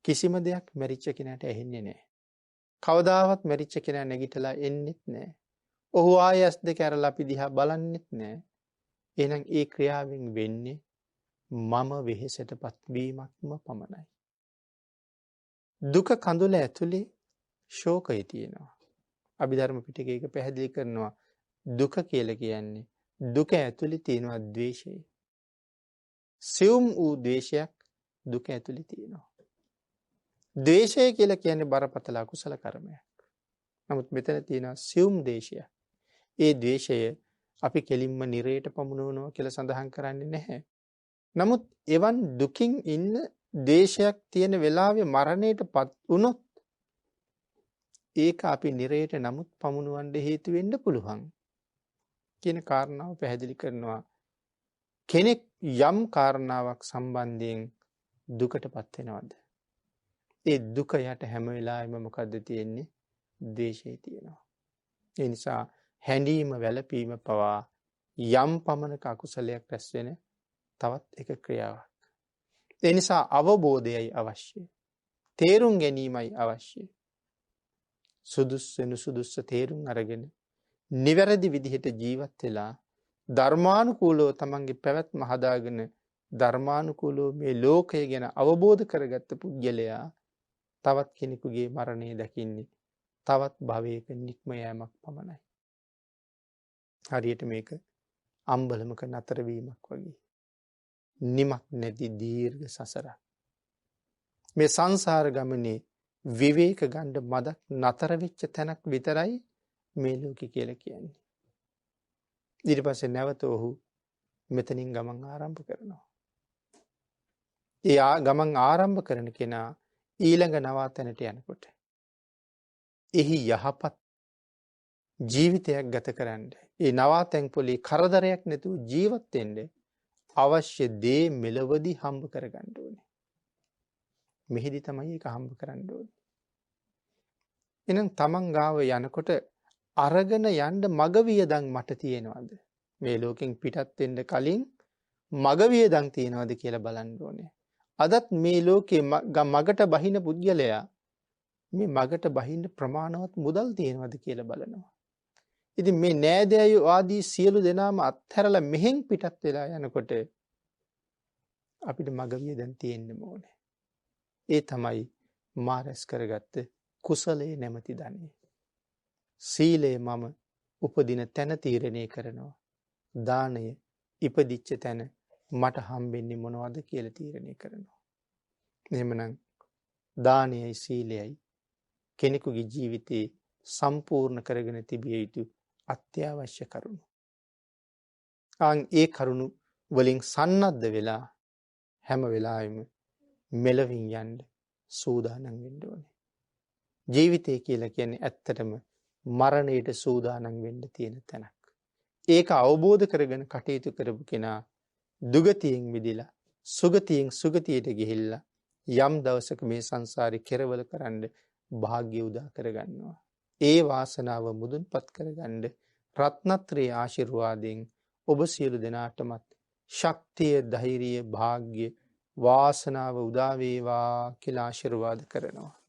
කිසිම දෙයක් මැරිච්ච කෙනාට ඇහෙන්නේ නැහැ. කවදාවත් මැරිච්ච කෙනා නැගිටලා එන්නෙත් නැහැ. ඔහු ආයස් දෙක ඇරලා අපි දිහා බලන්නෙත් නැහැ. එහෙනම් ඒ ක්‍රියාවෙන් වෙන්නේ මම වෙහෙසටපත් වීමක්ම පමණයි. දුක කඳුල ඇතුලේ ශෝකය තියෙනවා. අභිධර්ම පිටකේ ඒක පැහැදිලි කරනවා දුක කියලා කියන්නේ දුක ඇතුලේ තියෙනවා ද්වේෂය. සියුම් වූ ද්වේෂයක් දුක ඇතුලේ තියෙනවා. ද්වේෂය කියලා කියන්නේ බරපතල අකුසල කර්මයක්. නමුත් මෙතන තියෙනවා සියුම් ද්වේෂයක්. ඒ ද්වේෂය අපි කෙලින්ම නිරේට පමුණවනවා කියලා සඳහන් කරන්නේ නැහැ. නමුත් එවන් දුකින් ඉන්න ද්වේෂයක් තියෙන වෙලාවේ මරණයටපත් වුණොත් ඒක අපි නිරේට නමුත් පමුණවන්න හේතු වෙන්න පුළුවන් කියන කාරණාව පැහැදිලි කරනවා. කෙනෙක් යම් කාරණාවක් සම්බන්ධයෙන් දුකටපත් වෙනවද? ඒ දුක යට හැම වෙලාවෙම මොකද්ද තියෙන්නේ? ද්වේෂය තියෙනවා. ඒ නිසා හැඬීම වැළපීම පවා යම් පමණක අකුසලයක් රැස් වෙන තවත් එක ක්‍රියාවක්. ඒ නිසා අවබෝධයයි අවශ්‍යයි. තේරුම් ගැනීමයි අවශ්‍යයි. සුදුස්ස තේරුම් අරගෙන නිවැරදි විදිහට ජීවත් වෙලා ධර්මානුකූලව තමන්ගේ පැවැත්ම හදාගෙන ධර්මානුකූලව මේ ලෝකය ගැන අවබෝධ කරගත්ත පුද්ගලයා තවත් කෙනෙකුගේ මරණය දකින්නේ තවත් භවයක නික්ම යෑමක් පමණයි. හරියට මේක අම්බලමක නතර වීමක් වගේ. නිමක් නැති දීර්ඝ සසරක්. මේ සංසාර ගමනේ විවේක ගන්න මදක් නතර වෙච්ච තැනක් විතරයි මේ ලෝකෙ කියලා කියන්නේ. ඊට පස්සේ නැවත ඔහු මෙතනින් ගමන් ආරම්භ කරනවා. ඒ ගමන් ආරම්භ කරන කෙනා ඊළඟ නවාතැනට යනකොට එහි යහපත් ජීවිතයක් ගත කරන්න ඒ නවාතැන් පොලේ කරදරයක් නැතුව ජීවත් වෙන්න අවශ්‍ය දේ මෙලවදී හම්බ කරගන්න ඕනේ. මෙහිදී තමයි ඒක හම්බ කරන්න ඕනේ. එහෙනම් තමන් ගාව යනකොට අරගෙන යන්න මග වියදම් මට තියෙනවද? මේ ලෝකෙන් පිටත් වෙන්න කලින් මග වියදම් තියෙනවද කියලා බලන්න ඕනේ. අදත් මේ ලෝකේ මගට බහින පුද්ගලයා මේ මගට බහින්න ප්‍රමාණවත් මුදල් තියෙනවද කියලා බලනවා. ඉතින් මේ නෑදෑයෝ ආදී සියලු දෙනාම අත්හැරලා මෙහෙන් පිටත් වෙලා යනකොට අපිට මග වියදම් තියෙන්න ඕනේ. ඒ තමයි මා රැස් කරගත්ත කුසලයේ නැමැති ධනෙ. සීලය මම උපදින තැන තීරණය කරනවා. දානය ඉපදිච්ච තැන මට හම්බෙන්නේ මොනවද කියලා තීරණය කරනවා. එහෙමනම් දානයයි සීලයයි කෙනෙකුගේ ජීවිතේ සම්පූර්ණ කරගෙන තිබිය යුතු අත්‍යවශ්‍ය කරුණු. ඒ කරුණු වලින් සන්නද්ධ වෙලා හැම වෙලාවෙම මෙලවින් යන්න සූදානම් වෙන්න ඕනේ. ජීවිතය කියලා කියන්නේ ඇත්තටම මරණයට සූදානම් වෙන්න තියෙන තැනක්. ඒක අවබෝධ කරගෙන කටයුතු කරපු කෙනා දුගතියෙන් මිදිලා සුගතියෙන් සුගතියට ගිහිල්ලා යම් දවසක මේ සංසාරේ කෙරවල කරන්න භාග්‍ය උදා කරගන්නවා. ඒ වාසනාව මුදුන්පත් කරගන්න රත්නත්‍රයේ ආශිර්වාදයෙන් ඔබ සියලු දෙනාටමත් ශක්තිය, ධෛර්යය, භාග්‍ය, වාසනාව උදා වේවා කියලා ආශිර්වාද කරනවා.